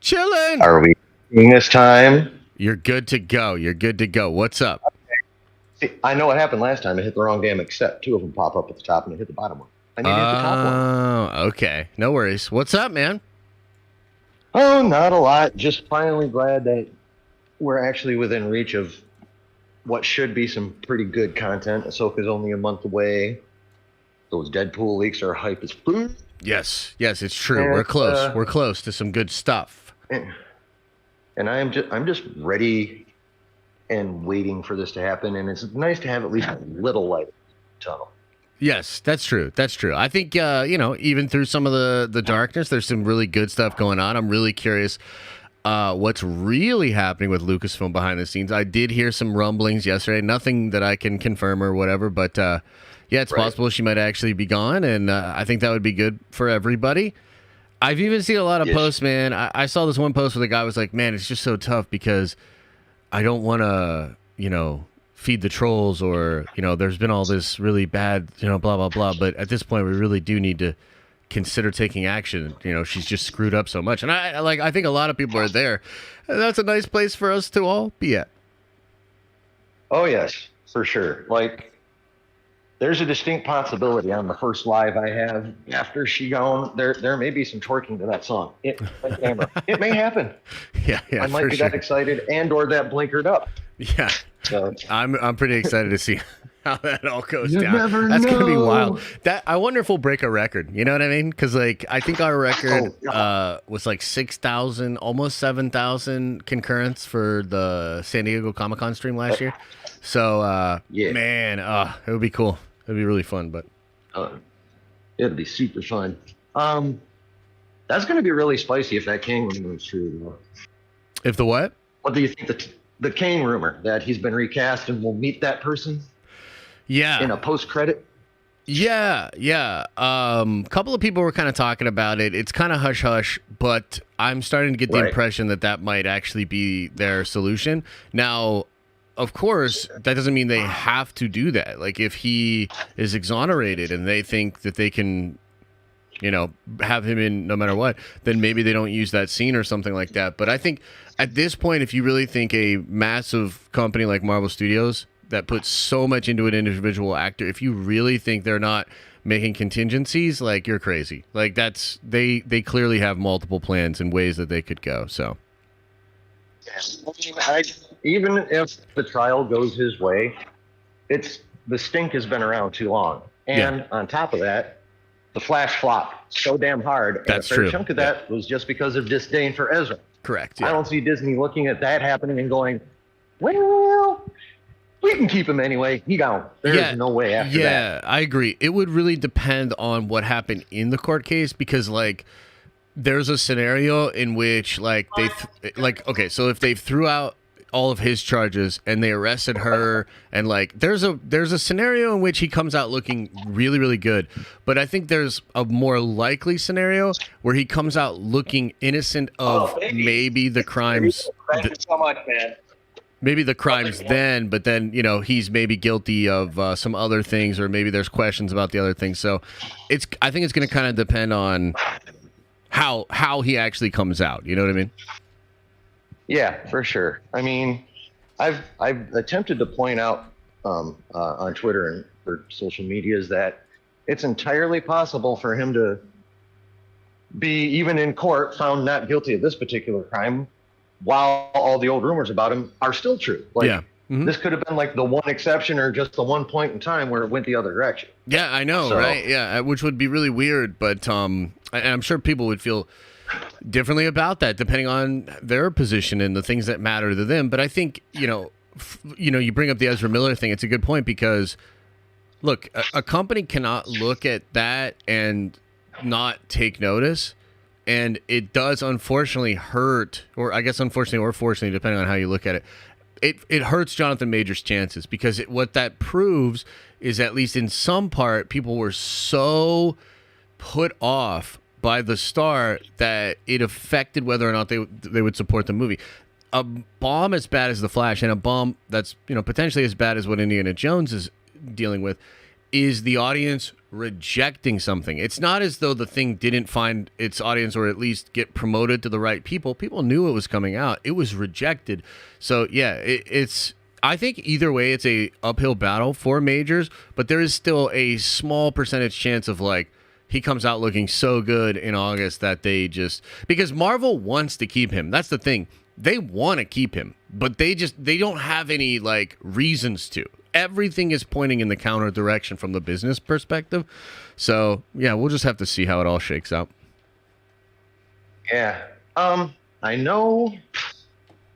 Chillin'. Are we seeing this time? You're good to go. What's up? See, I know what happened last time. I hit the wrong damn accept. 2 of them pop up at the top and I hit the bottom one. I need to hit the top one. Oh, okay. No worries. What's up, man? Oh, not a lot. Just finally glad that we're actually within reach of what should be some pretty good content. Ahsoka's only a month away. Those Deadpool leaks are hype as food. Yes, it's true. And, we're close. We're close to some good stuff. And I'm just ready and waiting for this to happen. And it's nice to have at least a little light in the tunnel. Yes, that's true. I think, even through some of the darkness, there's some really good stuff going on. I'm really curious what's really happening with Lucasfilm behind the scenes. I did hear some rumblings yesterday. Nothing that I can confirm or whatever, but, Yeah, it's possible she might actually be gone, and I think that would be good for everybody. I've even seen a lot of posts, man. I saw this one post where the guy was like, man, it's just so tough because I don't want to, feed the trolls or, there's been all this really bad, blah, blah, blah. But at this point, we really do need to consider taking action. She's just screwed up so much. And I think a lot of people are there. And that's a nice place for us to all be at. Oh, yes, for sure. Like, there's a distinct possibility on the first live I have after she gone, there may be some twerking to that song. It may happen. Yeah, I might be that excited and or that blinkered up. Yeah. So I'm pretty excited to see how that all goes you down. Never That's know. Gonna be wild. I wonder if we'll break a record. You know what I mean? Because I think our record was like 6,000, almost 7,000 concurrents for the San Diego Comic-Con stream last year. So man, it would be cool. It'd be really fun, but it'd be super fun. That's going to be really spicy if that Kang rumor is true. Though. If the what? What do you think the Kang rumor that he's been recast and we'll meet that person? Yeah. In a post-credit? Yeah. Couple of people were kind of talking about it. It's kind of hush-hush, but I'm starting to get the impression that might actually be their solution. Now, of course, that doesn't mean they have to do that. Like, if he is exonerated and they think that they can, have him in no matter what, then maybe they don't use that scene or something like that. But I think at this point, if you really think a massive company like Marvel Studios that puts so much into an individual actor, if you really think they're not making contingencies, like, you're crazy. Like, they clearly have multiple plans and ways that they could go. So, even if the trial goes his way, the stink has been around too long. And on top of that, the Flash flopped so damn hard. That's and a fair true. chunk of that was just because of disdain for Ezra. Correct. I don't see Disney looking at that happening and going, well, we can keep him anyway. He gone. There's no way after that. Yeah, I agree. It would really depend on what happened in the court case because, like, there's a scenario in which, like, so if they threw out all of his charges and they arrested her and, like, there's a scenario in which he comes out looking really, really good. But I think there's a more likely scenario where he comes out looking innocent of maybe the crimes. Thank you so much, man. Maybe the crimes then, but then, he's maybe guilty of some other things or maybe there's questions about the other things. So I think it's going to kind of depend on how he actually comes out. You know what I mean? Yeah, for sure. I mean, I've attempted to point out on Twitter and for social medias that it's entirely possible for him to be, even in court, found not guilty of this particular crime, while all the old rumors about him are still true. Like, this could have been like the one exception or just the one point in time where it went the other direction. Yeah, I know, right? Yeah, which would be really weird, but and I'm sure people would feel differently about that depending on their position and the things that matter to them. But I think, you bring up the Ezra Miller thing. It's a good point because, look, a company cannot look at that and not take notice. And it does unfortunately hurt, or I guess unfortunately or fortunately, depending on how you look at it, it hurts Jonathan Majors' chances because what that proves is, at least in some part, people were so put off by the star that it affected whether or not they would support the movie. A bomb as bad as The Flash and a bomb that's potentially as bad as what Indiana Jones is dealing with is the audience rejecting something. It's not as though the thing didn't find its audience or at least get promoted to the right people. People knew it was coming out. It was rejected. So yeah, it's I think either way it's a uphill battle for Majors, but there is still a small percentage chance of, like, he comes out looking so good in August that they just, because Marvel wants to keep him. That's the thing. They want to keep him, but they don't have any, like, reasons to. Everything is pointing in the counter direction from the business perspective. So, yeah, we'll just have to see how it all shakes out. Yeah. I know.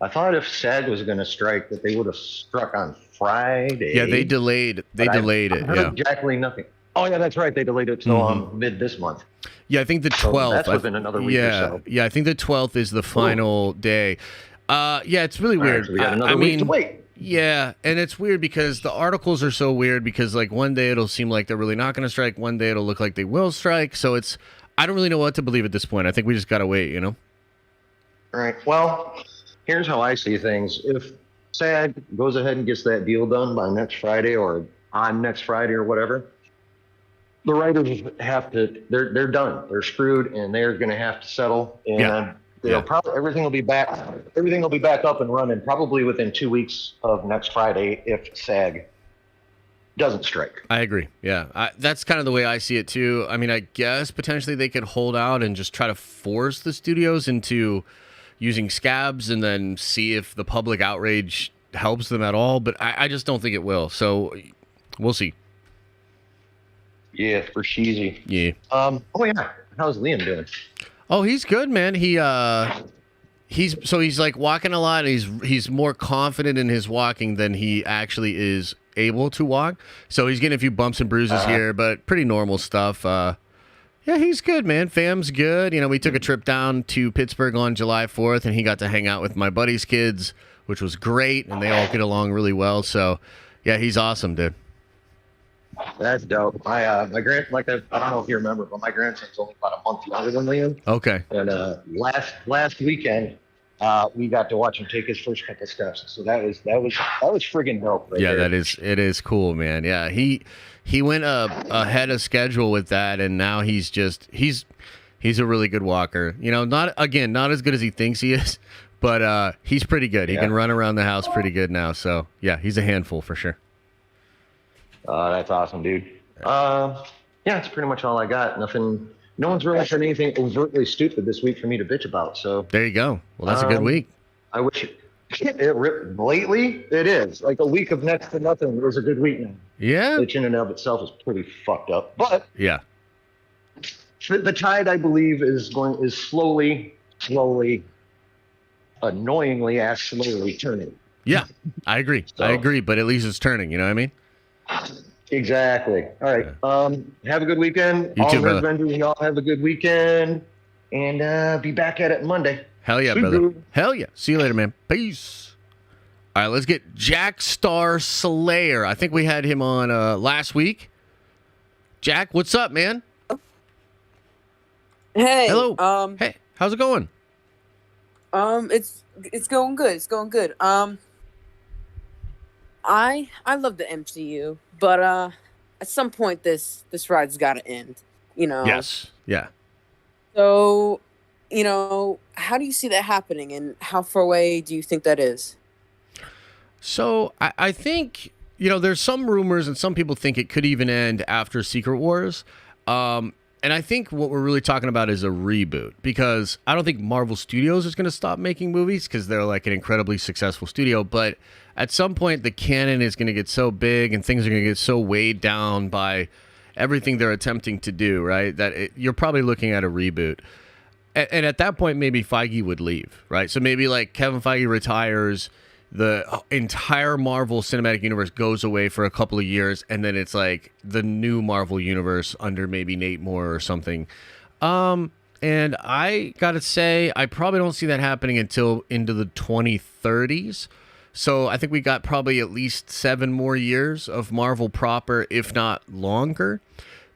I thought if SAG was going to strike that they would have struck on Friday. Yeah, they delayed it. Yeah. Exactly nothing. Oh, yeah, that's right. They delayed it till mid this month. Yeah, I think the 12th. That's within another week or so. Yeah, I think the 12th is the final day. Yeah, it's really weird. Right, so we got another week to wait. Yeah, and it's weird because the articles are so weird because like one day it'll seem like they're really not going to strike, one day it'll look like they will strike. So I don't really know what to believe at this point. I think we just got to wait, you know? All right. Well, here's how I see things. If SAG goes ahead and gets that deal done by next Friday or on next Friday or whatever, the writers have to, they're done. They're screwed and they're going to have to settle. And everything will be back up and running probably within 2 weeks of next Friday if SAG doesn't strike. I agree. Yeah. That's kind of the way I see it too. I mean, I guess potentially they could hold out and just try to force the studios into using scabs and then see if the public outrage helps them at all. But I just don't think it will. So we'll see. Yeah, for cheesy. Yeah. Oh yeah. How's Liam doing? Oh, he's good, man. He's like walking a lot. He's more confident in his walking than he actually is able to walk. So he's getting a few bumps and bruises here, but pretty normal stuff. Yeah, he's good, man. Fam's good. You know, we took a trip down to Pittsburgh on July 4th, and he got to hang out with my buddy's kids, which was great, and they all get along really well. So, yeah, he's awesome, dude. That's dope. My I don't know if you remember, but my grandson's only about a month younger than Liam. Okay. And last weekend, we got to watch him take his first couple steps. So that was friggin' dope. Right there. It is cool, man. Yeah, he went ahead of schedule with that, and now he's a really good walker. You know, not as good as he thinks he is, but he's pretty good. He can run around the house pretty good now. So yeah, he's a handful for sure. That's awesome, dude. Yeah, that's pretty much all I got. Nothing. No one's really said anything overtly stupid this week for me to bitch about. So there you go. Well, that's a good week. I wish lately it is like a week of next to nothing. It was a good week now. Yeah, which in and of itself is pretty fucked up. But yeah, the tide I believe is slowly, annoyingly slowly turning. Yeah, I agree. So, I agree. But at least it's turning. You know what I mean? Exactly. All right. Have a good weekend. You too, brother. Avengers, y'all have a good weekend, and be back at it Monday. Hell yeah, brother. Hell yeah. See you later, man. Peace. All right, let's get Jack Star Slayer. I think we had him on last week. Jack, what's up, man? Hey. Hello. Hey, how's it going? It's going good. It's going good. I love the MCU, but at some point this ride's got to end, you know. Yes. Yeah. So, you know, how do you see that happening, and how far away do you think that is? So I think, you know, there's some rumors and some people think it could even end after Secret Wars. And I think what we're really talking about is a reboot, because I don't think Marvel Studios is going to stop making movies because they're like an incredibly successful studio. But at some point, the canon is going to get so big and things are going to get so weighed down by everything they're attempting to do, right? That you're probably looking at a reboot. And at that point, maybe Feige would leave, right? So maybe like Kevin Feige retires, the entire Marvel Cinematic Universe goes away for a couple of years, and then it's like the new Marvel Universe under maybe Nate Moore or something. And I gotta say, I probably don't see that happening until into the 2030s. So I think we got probably at least 7 more years of Marvel proper, if not longer,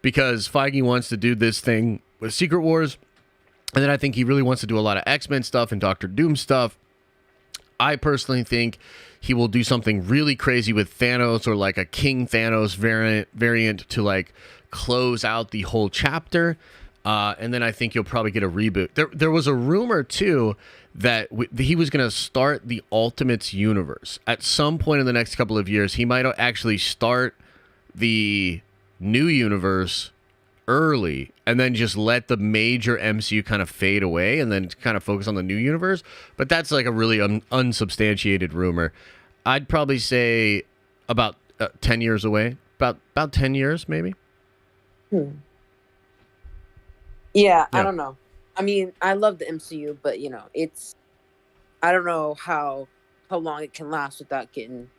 because Feige wants to do this thing with Secret Wars, and then I think he really wants to do a lot of X-Men stuff and Doctor Doom stuff. I personally think he will do something really crazy with Thanos, or like a King Thanos variant to like close out the whole chapter. And then I think you'll probably get a reboot. There was a rumor too that he was going to start the Ultimates universe at some point in the next couple of years. He might actually start the new universe early and then just let the major MCU kind of fade away and then kind of focus on the new universe. But that's like a really unsubstantiated rumor. I'd probably say about 10 years away. About 10 years, maybe. Yeah, I don't know. I mean, I love the MCU, but you know, I don't know how long it can last without getting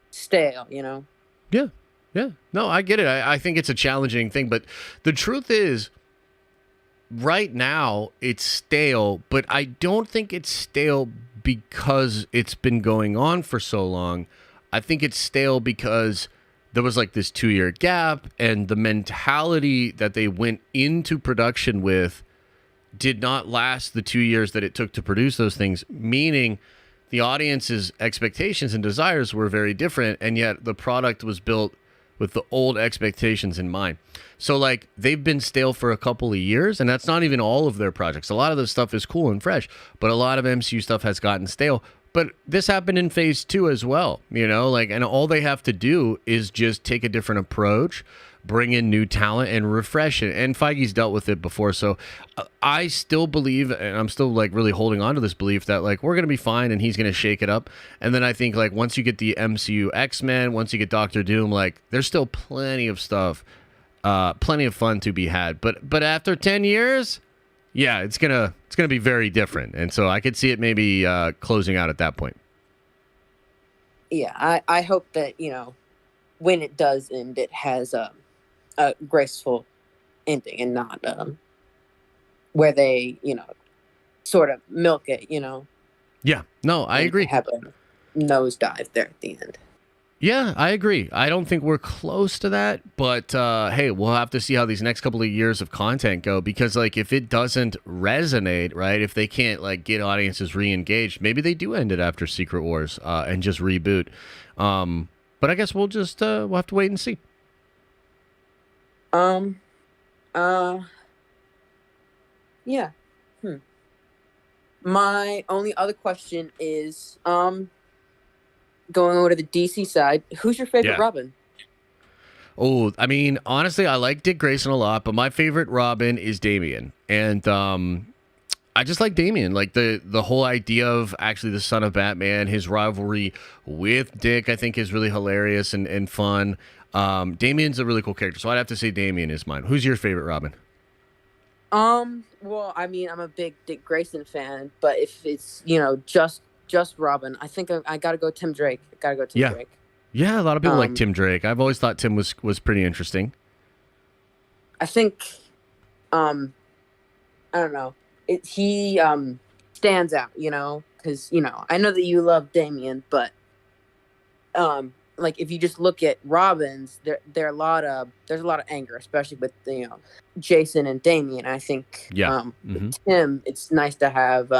stale, you know? Yeah. Yeah, no, I get it. I think it's a challenging thing, but the truth is, right now it's stale, but I don't think it's stale because it's been going on for so long. I think it's stale because there was like this 2-year gap, and the mentality that they went into production with did not last the 2 years that it took to produce those things, meaning the audience's expectations and desires were very different, and yet the product was built with the old expectations in mind. So like they've been stale for a couple of years, and that's not even all of their projects. A lot of this stuff is cool and fresh, but a lot of MCU stuff has gotten stale. But this happened in phase 2 as well, you know, like, and all they have to do is just take a different approach, bring in new talent and refresh it. And Feige's dealt with it before. So I still believe, and I'm still like really holding on to this belief that like we're going to be fine and he's going to shake it up. And then I think like once you get the MCU X-Men, once you get Doctor Doom, like there's still plenty of stuff, plenty of fun to be had. But after 10 years, yeah, it's gonna be very different, and so I could see it maybe closing out at that point. Yeah, I hope that, you know, when it does end, it has a graceful ending and not where they, you know, sort of milk it, you know. Yeah, no, I agree. Have a nosedive there at the end. Yeah, I agree. I don't think we're close to that, but hey, we'll have to see how these next couple of years of content go, because like if it doesn't resonate, right, if they can't like get audiences re-engaged, maybe they do end it after Secret Wars and just reboot. But I guess we'll just we'll have to wait and see. Yeah. My only other question is going over to the DC side, who's your favorite Robin? Oh, I mean, honestly, I like Dick Grayson a lot, but my favorite Robin is Damian. And I just like Damian. Like the whole idea of actually the son of Batman, his rivalry with Dick, I think is really hilarious and fun. Damian's a really cool character, so I'd have to say Damian is mine. Who's your favorite Robin? Well, I mean, I'm a big Dick Grayson fan, but if it's, you know, just Robin, I think I gotta go Tim Drake. Drake. Yeah, a lot of people like Tim Drake. I've always thought Tim was pretty interesting. I think, I don't know, he stands out, you know, because, you know, I know that you love Damian, but like if you just look at Robins, there's a lot of anger, especially with you know Jason and Damian. I think with Tim, it's nice to have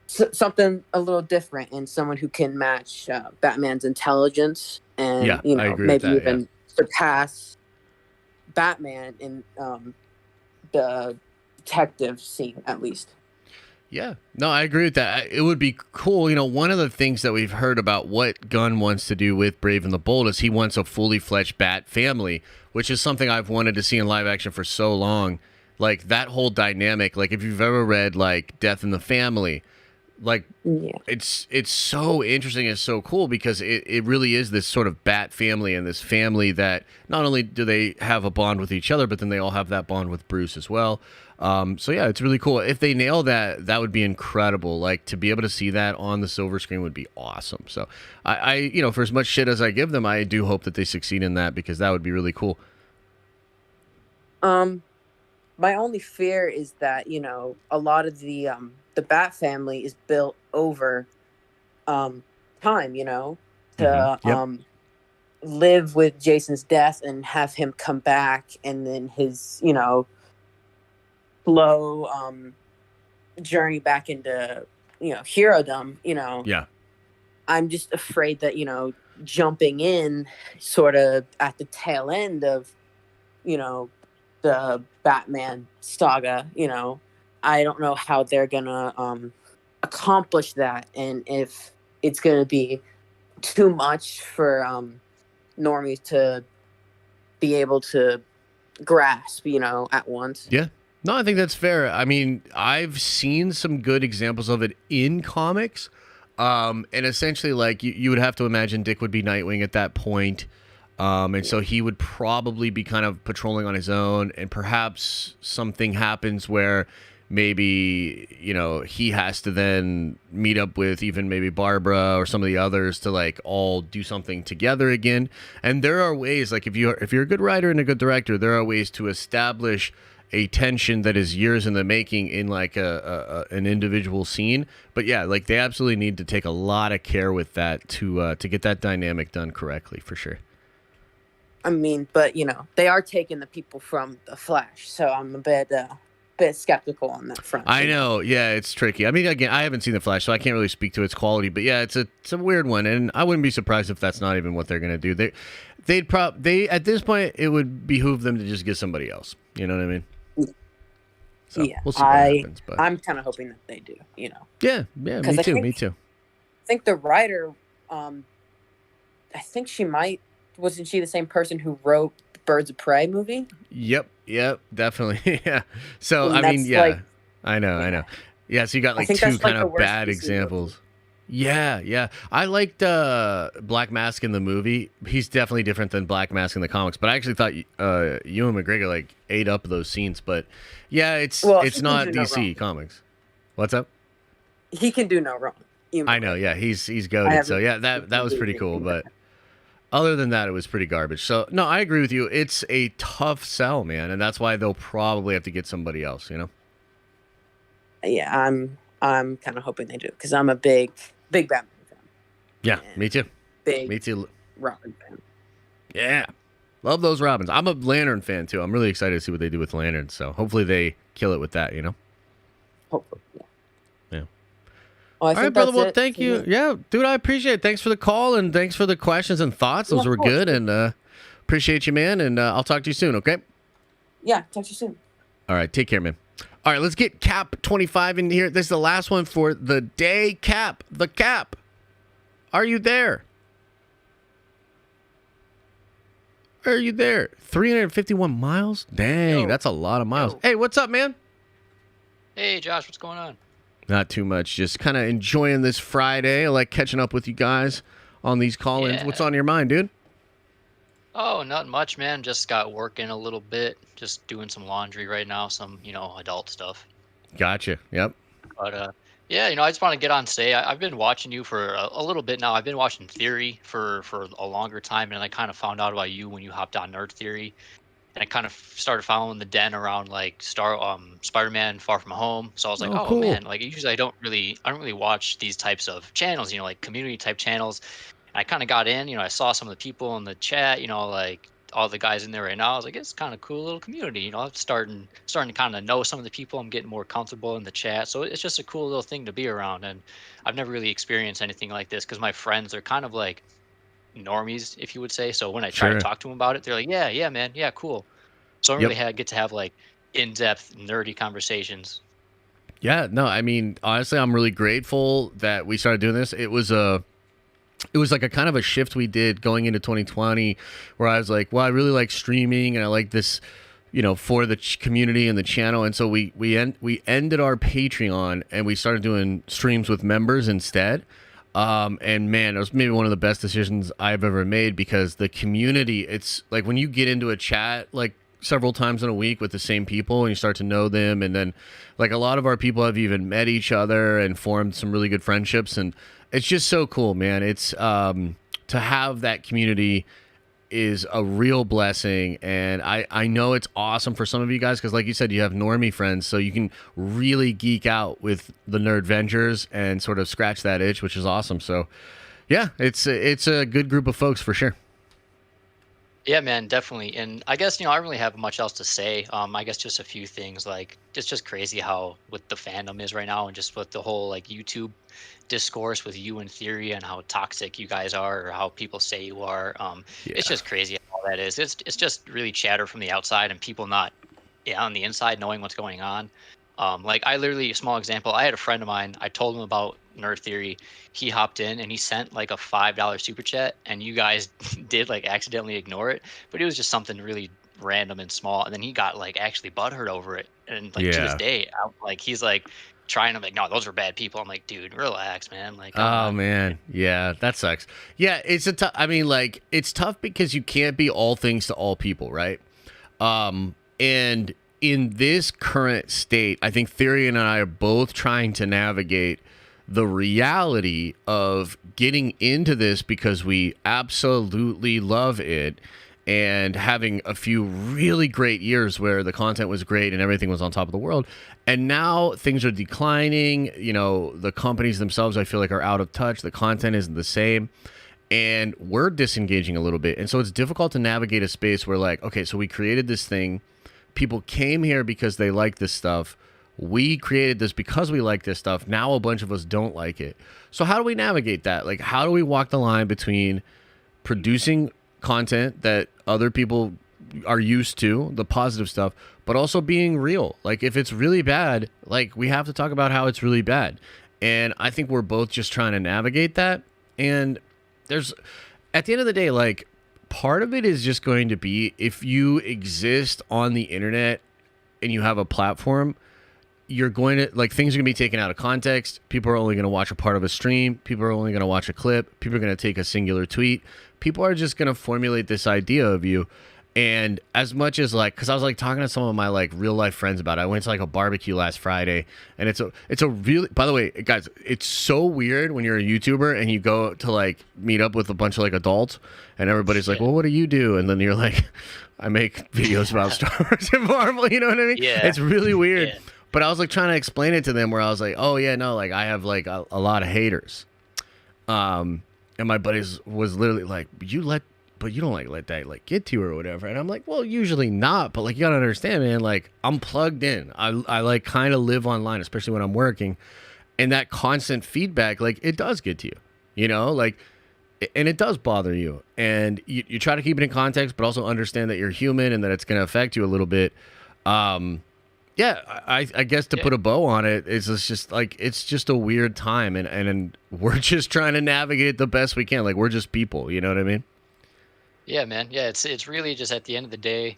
something a little different and someone who can match Batman's intelligence and you know maybe even surpass Batman in the detective scene at least. Yeah, no, I agree with that. It would be cool. You know, one of the things that we've heard about what Gunn wants to do with Brave and the Bold is he wants a fully fledged Bat family, which is something I've wanted to see in live action for so long. Like that whole dynamic, like if you've ever read like Death in the Family, like it's so interesting and so cool because it really is this sort of Bat family and this family that not only do they have a bond with each other, but then they all have that bond with Bruce as well. So yeah, it's really cool. If they nail that, that would be incredible. Like to be able to see that on the silver screen would be awesome. So I you know, for as much shit as I give them, I do hope that they succeed in that because that would be really cool. My only fear is that, you know, a lot of the Bat family is built over time, you know, to live with Jason's death and have him come back and then his, you know, slow journey back into, you know, herodom, you know. Yeah. I'm just afraid that, you know, jumping in sort of at the tail end of, you know, the Batman saga, you know, I don't know how they're gonna accomplish that and if it's gonna be too much for normies to be able to grasp, you know, at once. Yeah. No, I think that's fair. I mean, I've seen some good examples of it in comics. And essentially, like, you would have to imagine Dick would be Nightwing at that point. And so he would probably be kind of patrolling on his own. And perhaps something happens where maybe, you know, he has to then meet up with even maybe Barbara or some of the others to, like, all do something together again. And there are ways, like, if you're a good writer and a good director, there are ways to establish a tension that is years in the making in like an individual scene. But yeah, like they absolutely need to take a lot of care with that to get that dynamic done correctly, for sure. I mean, but they are taking the people from the Flash, so I'm a bit skeptical on that front. I know, yeah, it's tricky. I mean, again, I haven't seen the Flash, so I can't really speak to its quality. But yeah, it's a weird one, and I wouldn't be surprised if that's not even what they're gonna do. They at this point, it would behoove them to just get somebody else. You know what I mean? So, yeah, we'll see what happens. But I'm kind of hoping that they do. Yeah, me too. I think the writer, I think wasn't she the same person who wrote the Birds of Prey movie? Yep, definitely. Yeah. So And I mean, that's, yeah, like- I know. Yeah, so you got like think two that's, like, kind the of worst bad DC examples. Yeah. I liked Black Mask in the movie. He's definitely different than Black Mask in the comics. But I actually thought Ewan McGregor like ate up those scenes. But yeah, it's Well, he not can do no DC wrong. comics. What's up? He can do no wrong. I know. Yeah, he's goated. So yeah, that was pretty cool. But other than that, it was pretty garbage. So no, I agree with you. It's a tough sell, man, and that's why they'll probably have to get somebody else. Yeah, I'm kind of hoping they do because I'm a big Batman fan. Yeah, me too. Big Me too. Robin fan. Yeah. Love those Robins. I'm a Lantern fan, too. I'm really excited to see what they do with Lantern. So hopefully they kill it with that, Hopefully, yeah. Yeah. Well, I All think right, brother. that's Well, it thank for you. me. Yeah, dude, I appreciate it. Thanks for the call and thanks for the questions and thoughts. Those Yeah, were of course. good. And appreciate you, man. And I'll talk to you soon, okay? Yeah, talk to you soon. All right. Take care, man. All right, let's get Cap 25 in here. This is the last one for the day. Cap. The Cap. Are you there? Are you there? 351 miles? Dang, Yo. that's a lot of miles. Yo. Hey, what's up, man? Hey, Josh, what's going on? Not too much. Just kind of enjoying this Friday. I like catching up with you guys on these call-ins. Yeah. What's on your mind, dude? Oh, not much, man. Just got working a little bit. Just doing some laundry right now, some, adult stuff. Gotcha. Yep. But, yeah, I just want to get on today. I've been watching you for a little bit now. I've been watching Theory for a longer time, and I kind of found out about you when you hopped on Nerd Theory. And I kind of started following the den around like Spider-Man Far From Home. So I was like, Oh, oh cool. man, like usually I don't really watch these types of channels, like community type channels. And I kind of got in, I saw some of the people in the chat, like all the guys in there right now. I was like, it's kind of cool little community, I'm starting to kind of know some of the people. I'm getting more comfortable in the chat. So it's just a cool little thing to be around. And I've never really experienced anything like this because my friends are kind of like normies, if you would say. So when I try Sure. to talk to them about it, they're like, yeah, man, yeah, cool. So I don't really get to have like in-depth nerdy conversations. Yeah, no, I mean, honestly, I'm really grateful that we started doing this. It was like a kind of a shift we did going into 2020 where I was like, well, I really like streaming and I like this, for the community and the channel. And so we ended our Patreon and we started doing streams with members instead. And man, it was maybe one of the best decisions I've ever made because the community, it's like when you get into a chat, like several times in a week with the same people and you start to know them. And then like a lot of our people have even met each other and formed some really good friendships. And it's just so cool, man. It's, to have that community is a real blessing. And I know it's awesome for some of you guys because like you said, you have normie friends, so you can really geek out with the Nerd Vengers and sort of scratch that itch, which is awesome. So yeah, it's a good group of folks for sure. Yeah, man, definitely. And I guess, I don't really have much else to say. I guess just a few things, like it's just crazy how with the fandom is right now and just with the whole like YouTube discourse with you and Theory and how toxic you guys are or how people say you are. It's just crazy how all that is. It's just really chatter from the outside and people not on the inside knowing what's going on. Like I literally, a small example, I had a friend of mine, I told him about Nerd Theory. He hopped in and he sent like a $5 super chat and you guys did like accidentally ignore it, but it was just something really random and small. And then he got like actually butthurt over it. And like to this day, he's like trying to like, no, those are bad people. I'm like, dude, relax, man. Like, oh man. Yeah, that sucks. Yeah. It's it's tough because you can't be all things to all people. Right. And in this current state, I think Theory and I are both trying to navigate the reality of getting into this because we absolutely love it and having a few really great years where the content was great and everything was on top of the world. And now things are declining. You know, the companies themselves, I feel like, are out of touch. The content isn't the same. And we're disengaging a little bit. And so it's difficult to navigate a space where, like, okay, so we created this thing. People came here because they like this stuff. We created this because we like this stuff. Now a bunch of us don't like it. So how do we navigate that? Like, how do we walk the line between producing content that other people are used to, the positive stuff, but also being real? Like, if it's really bad, like, we have to talk about how it's really bad. And I think we're both just trying to navigate that. And there's, at the end of the day, like, part of it is just going to be, if you exist on the internet and you have a platform, you're going to, like, things are going to be taken out of context. People are only going to watch a part of a stream. People are only going to watch a clip. People are going to take a singular tweet. People are just going to formulate this idea of you. And as much as, like, because I was, like, talking to some of my, like, real life friends about it. I went to, like, a barbecue last Friday, and it's a really, by the way, guys, it's so weird when you're a YouTuber and you go to, like, meet up with a bunch of, like, adults, and everybody's like, well, what do you do? And then you're like, I make videos about Star Wars and Marvel, you know what I mean? Yeah. It's really weird. Yeah. But I was, like, trying to explain it to them, where I was like, oh yeah, no, like, I have, like, a lot of haters. And my buddies was literally like, but you don't, like, let that, like, get to you or whatever. And I'm like, well, usually not, but, like, you gotta understand, man, like, I'm plugged in. I like, kind of live online, especially when I'm working. And that constant feedback, like, it does get to you, you know, like, and it does bother you. And you try to keep it in context, but also understand that you're human and that it's going to affect you a little bit. Yeah, I guess to put a bow on it, it's just like, it's just a weird time. And we're just trying to navigate it the best we can. Like, we're just people, you know what I mean? Yeah, man. Yeah, it's really just, at the end of the day,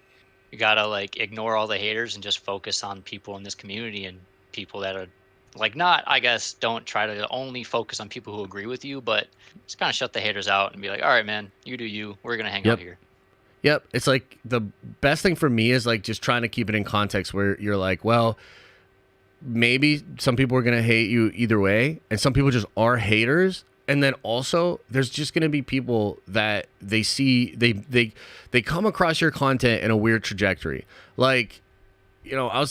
you gotta, like, ignore all the haters and just focus on people in this community, and people that are, like, not, I guess, don't try to only focus on people who agree with you, but just kind of shut the haters out and be like, all right, man, you do you. We're gonna hang out here. Yep. It's like, the best thing for me is, like, just trying to keep it in context where you're like, well, maybe some people are going to hate you either way, and some people just are haters. And then also, there's just going to be people that they see, they come across your content in a weird trajectory. Like, you know, I'll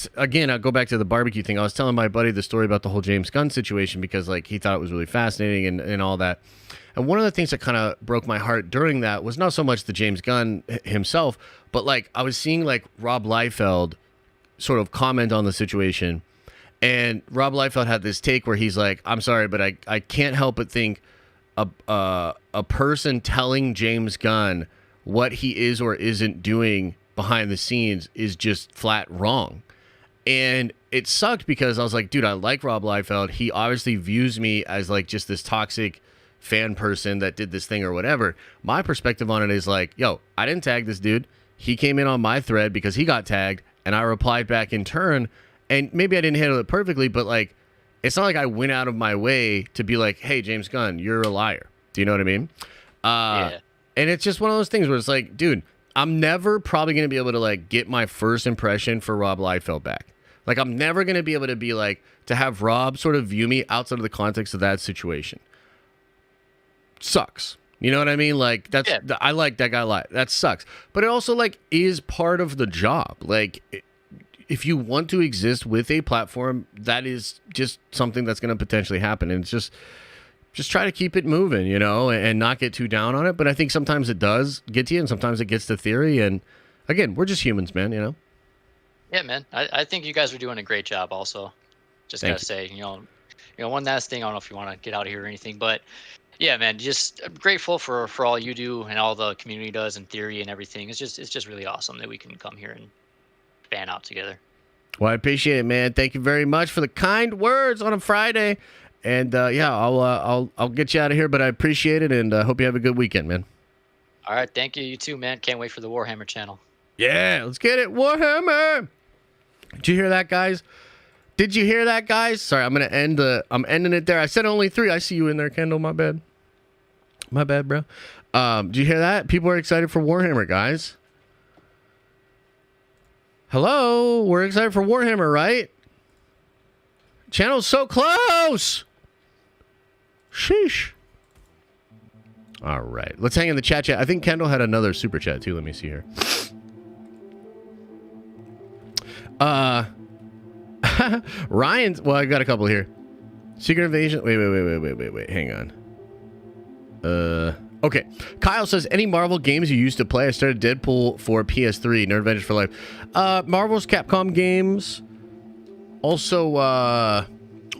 go back to the barbecue thing. I was telling my buddy the story about the whole James Gunn situation because, like, he thought it was really fascinating and all that. And one of the things that kind of broke my heart during that was not so much the James Gunn himself, but, like, I was seeing, like, Rob Liefeld sort of comment on the situation. And Rob Liefeld had this take where he's like, I'm sorry, but I can't help but think a person telling James Gunn what he is or isn't doing behind the scenes is just flat wrong. And it sucked because I was like, dude, I like Rob Liefeld. He obviously views me as, like, just this toxic fan person that did this thing or whatever. My perspective on it is like, yo, I didn't tag this dude. He came in on my thread because he got tagged, and I replied back in turn. And maybe I didn't handle it perfectly, but, like, it's not like I went out of my way to be like, hey, James Gunn, you're a liar. Do you know what I mean? Yeah. And it's just one of those things where it's like, dude, I'm never probably going to be able to, like, get my first impression for Rob Liefeld back. Like, I'm never going to be able to be like, to have Rob sort of view me outside of the context of that situation. Sucks. You know what I mean? Like, that's, I like that guy a lot. That sucks. But it also, like, is part of the job. Like, if you want to exist with a platform, that is just something that's going to potentially happen. And it's just try to keep it moving, you know, and not get too down on it. But I think sometimes it does get to you, and sometimes it gets to theory. And again, we're just humans, man, you know? Yeah, man. I think you guys are doing a great job also. Just got to say, you know, one last thing, I don't know if you want to get out of here or anything, but yeah, man, just grateful for all you do and all the community does and theory and everything. It's just really awesome that we can come here and fan out together. Well, I appreciate it, man. Thank you very much for the kind words on a Friday. And yeah, I'll get you out of here, but I appreciate it, and hope you have a good weekend, man. All right, thank you. You too, man. Can't wait for the Warhammer channel. Yeah, let's get it, Warhammer. Did you hear that, guys? Did you hear that, guys? Sorry, I'm ending it there. I said only 3. I see you in there, Kendall. My bad. My bad, bro. Did you hear that? People are excited for Warhammer, guys. Hello, we're excited for Warhammer, right? Channel's so close. Sheesh. All right. Let's hang in the chat. I think Kendall had another super chat too. Let me see here. Ryan's. Well, I got a couple here. Secret Invasion. Wait. Hang on. Okay. Kyle says, any Marvel games you used to play? I started Deadpool for PS3. Nerd Avengers for life. Marvel's Capcom games. Also,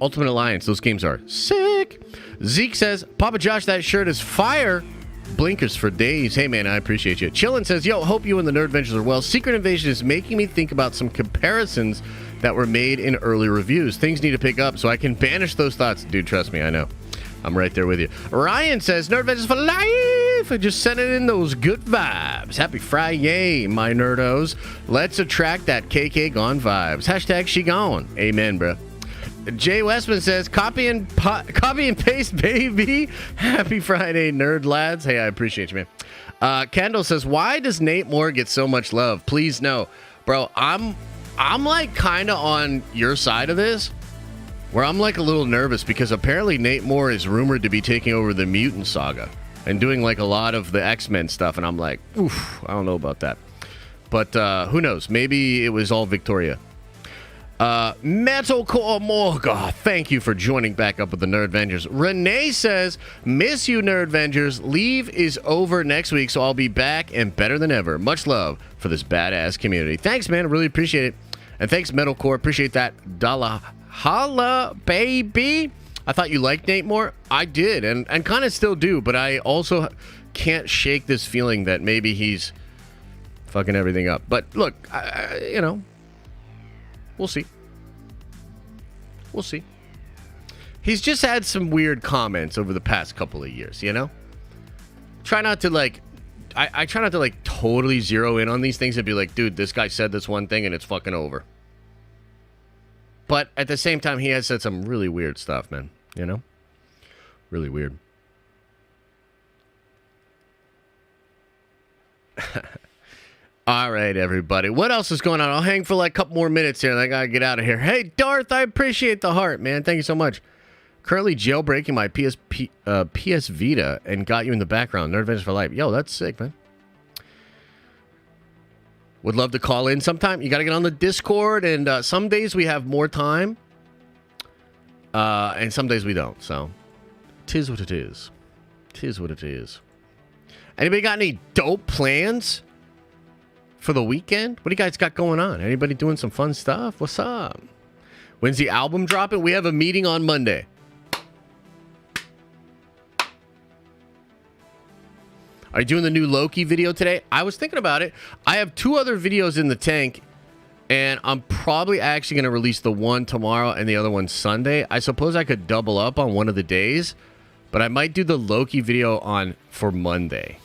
Ultimate Alliance. Those games are sick. Zeke says, Papa Josh, that shirt is fire. Blinkers for days. Hey, man, I appreciate you. Chillin says, yo, hope you and the Nerd Adventures are well. Secret Invasion is making me think about some comparisons that were made in early reviews. Things need to pick up so I can banish those thoughts. Dude, trust me, I know. I'm right there with you. Ryan says, Nerd Adventures for life. I just sent it in those good vibes. Happy Friday, my nerdos. Let's attract that KK gone vibes. Hashtag she gone. Amen, bro. Jay Westman says, copy and paste, baby. Happy Friday, nerd lads. Hey, I appreciate you, man. Kendall says, why does Nate Moore get so much love? Please no. Bro, I'm like kind of on your side of this, where I'm like a little nervous because apparently Nate Moore is rumored to be taking over the Mutant Saga and doing like a lot of the X-Men stuff. And I'm like, oof, I don't know about that. But who knows? Maybe it was all Victoria. Metalcore Morga, thank you for joining back up with the Nerd Avengers. Renee says, miss you, Nerd Avengers. Leave is over next week, so I'll be back and better than ever. Much love for this badass community. Thanks, man. Really appreciate it. And thanks, Metalcore. Appreciate that. Dalla holla, baby. I thought you liked Nate Moore. I did, and kind of still do, but I also can't shake this feeling that maybe he's fucking everything up. But look, you know, we'll see. We'll see. He's just had some weird comments over the past couple of years, you know? Try not to like... I try not to like totally zero in on these things and be like, dude, this guy said this one thing and it's fucking over. But at the same time, he has said some really weird stuff, man. You know? Really weird. All right, everybody. What else is going on? I'll hang for like a couple more minutes here and I gotta get out of here. Hey, Darth, I appreciate the heart, man. Thank you so much. Currently jailbreaking my PS Vita and got you in the background. Nerd Adventures for life. Yo, that's sick, man. Would love to call in sometime. You gotta get on the Discord, and some days we have more time. And some days we don't, so. 'Tis what it is. 'Tis what it is. Anybody got any dope plans for the weekend? What do you guys got going on? Anybody doing some fun stuff? What's up? When's the album dropping? We have a meeting on Monday. Are you doing the new Loki video today? I was thinking about it. I have 2 other videos in the tank, and I'm probably actually going to release the one tomorrow and the other one Sunday. I suppose I could double up on one of the days, but I might do the Loki video for Monday.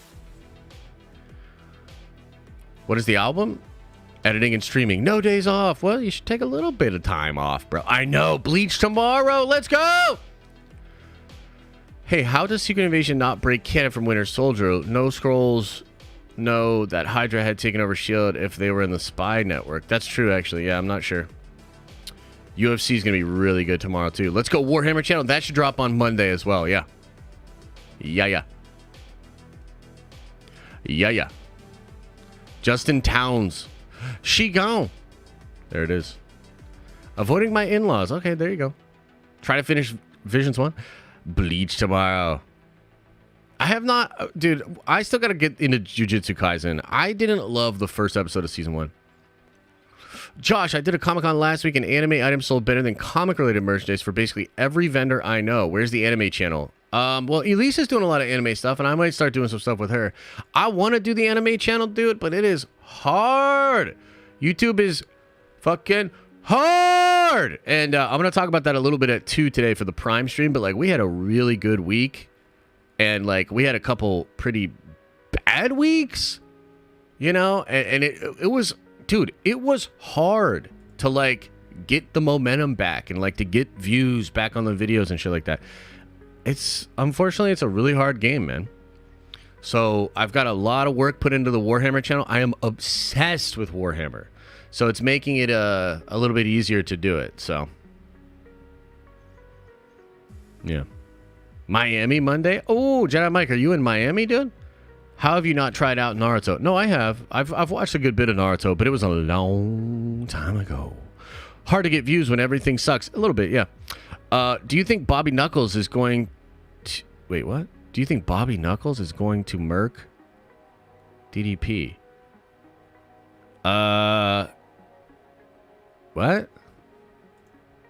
What is the album? Editing and streaming. No days off. Well, you should take a little bit of time off, bro. I know. Bleach tomorrow. Let's go. Hey, how does Secret Invasion not break canon from Winter Soldier? No scrolls know that Hydra had taken over S.H.I.E.L.D. if they were in the spy network. That's true, actually. Yeah, I'm not sure. UFC is going to be really good tomorrow, too. Let's go Warhammer channel. That should drop on Monday as well. Yeah. Yeah. Justin Towns. She gone. There it is. Avoiding my in-laws. Okay, there you go. Try to finish Visions 1. Bleach tomorrow. I have not... Dude, I still got to get into Jujutsu Kaisen. I didn't love the first episode of Season 1. Josh, I did a Comic-Con last week and anime items sold better than comic-related merchandise for basically every vendor I know. Where's the anime channel? Well, Elise is doing a lot of anime stuff, and I might start doing some stuff with her. I want to do the anime channel, dude, but it is hard. YouTube is fucking hard. And I'm going to talk about that a little bit at 2 today for the Prime stream, but like we had a really good week, and like we had a couple pretty bad weeks, you know, and it was, dude, it was hard to like get the momentum back and like to get views back on the videos and shit like that. Unfortunately, it's a really hard game, man. So I've got a lot of work put into the Warhammer channel. I am obsessed with Warhammer. So it's making it a little bit easier to do it. So, yeah. Miami Monday? Oh, Jedi Mike, are you in Miami, dude? How have you not tried out Naruto? No, I have. I've watched a good bit of Naruto, but it was a long time ago. Hard to get views when everything sucks. A little bit, yeah. Do you think Bobby Knuckles is going to... Wait, what? Do you think Bobby Knuckles is going to murk DDP? What?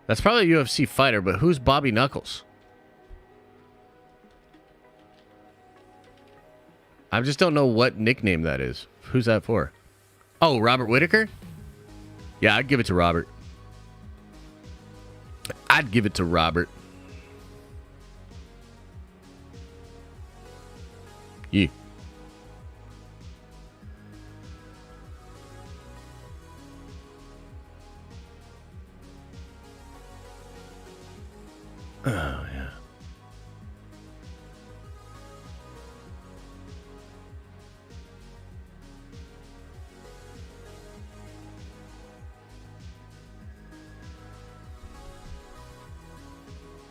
That's probably a UFC fighter, but who's Bobby Knuckles? I just don't know what nickname that is. Who's that for? Oh, Robert Whittaker? Yeah, I'd give it to Robert. I'd give it to Robert. Yeah. Oh, yeah.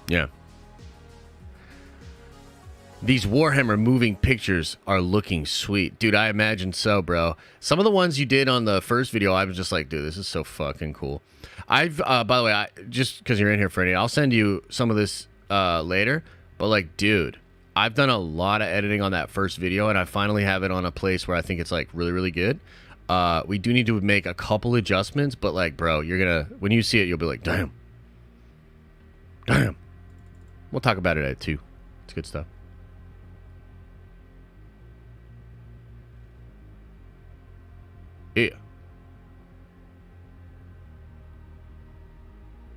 Yeah. These Warhammer moving pictures are looking sweet. Dude, I imagine so, bro. Some of the ones you did on the first video, I was just like, dude, this is so fucking cool. I've, by the way, just because you're in here, Freddie, I'll send you some of this later. But, like, dude, I've done a lot of editing on that first video, and I finally have it on a place where I think it's, like, really, really good. We do need to make a couple adjustments, but, like, bro, you're going to, when you see it, you'll be like, damn. Damn. We'll talk about it at 2. It's good stuff. Yeah.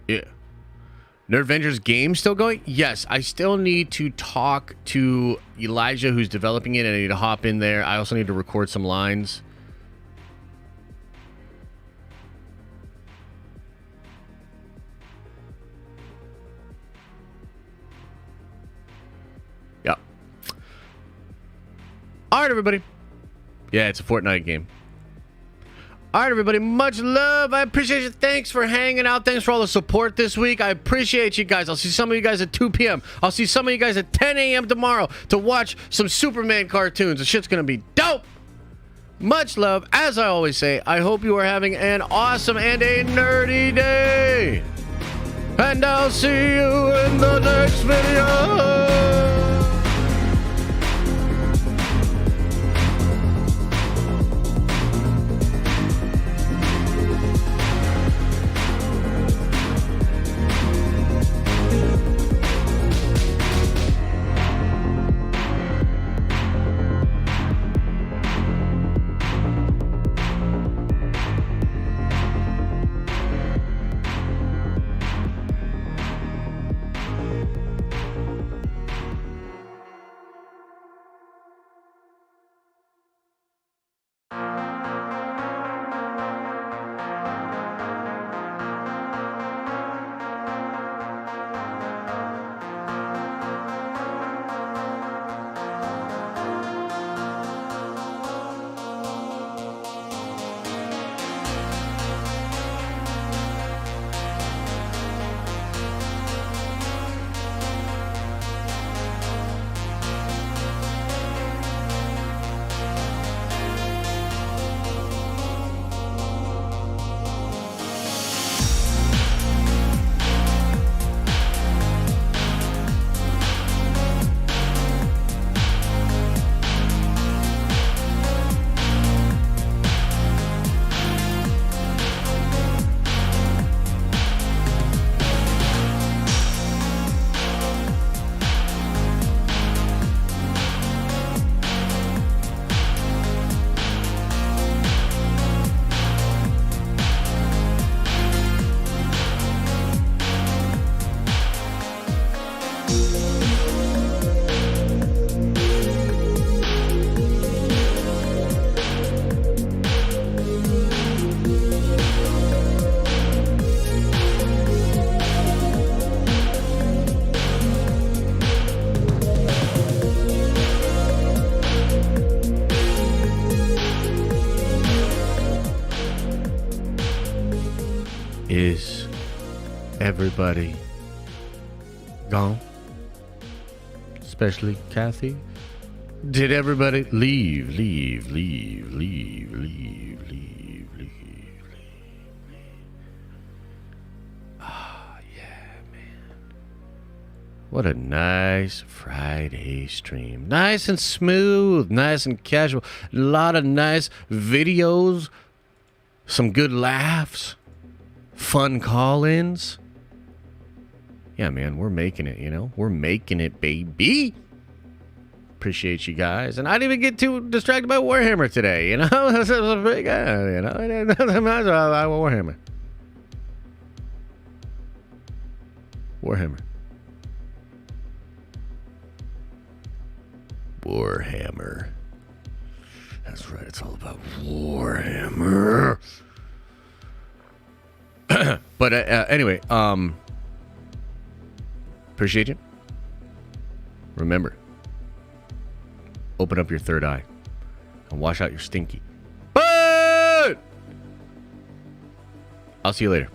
Yeah. Nerd Avengers game still going? Yes, I still need to talk to Elijah, who's developing it, and I need to hop in there. I also need to record some lines. Yep. All right, everybody. Yeah, it's a Fortnite game. All right, everybody. Much love. I appreciate you. Thanks for hanging out. Thanks for all the support this week. I appreciate you guys. I'll see some of you guys at 2 p.m. I'll see some of you guys at 10 a.m. tomorrow to watch some Superman cartoons. The shit's going to be dope. Much love. As I always say, I hope you are having an awesome and a nerdy day. And I'll see you in the next video. Is everybody gone? especially Kathy. Did everybody leave? Ah, yeah, man. What a nice Friday stream. Nice and smooth, nice and casual. A lot of nice videos, some good laughs, fun call-ins. Yeah, man, we're making it, you know? We're making it, baby. Appreciate you guys. And I didn't even get too distracted by Warhammer today, you know? This was a big guy, you know? Warhammer. Warhammer. That's right, it's all about Warhammer. But anyway, appreciate you. Remember, open up your third eye and wash out your stinky. But I'll see you later.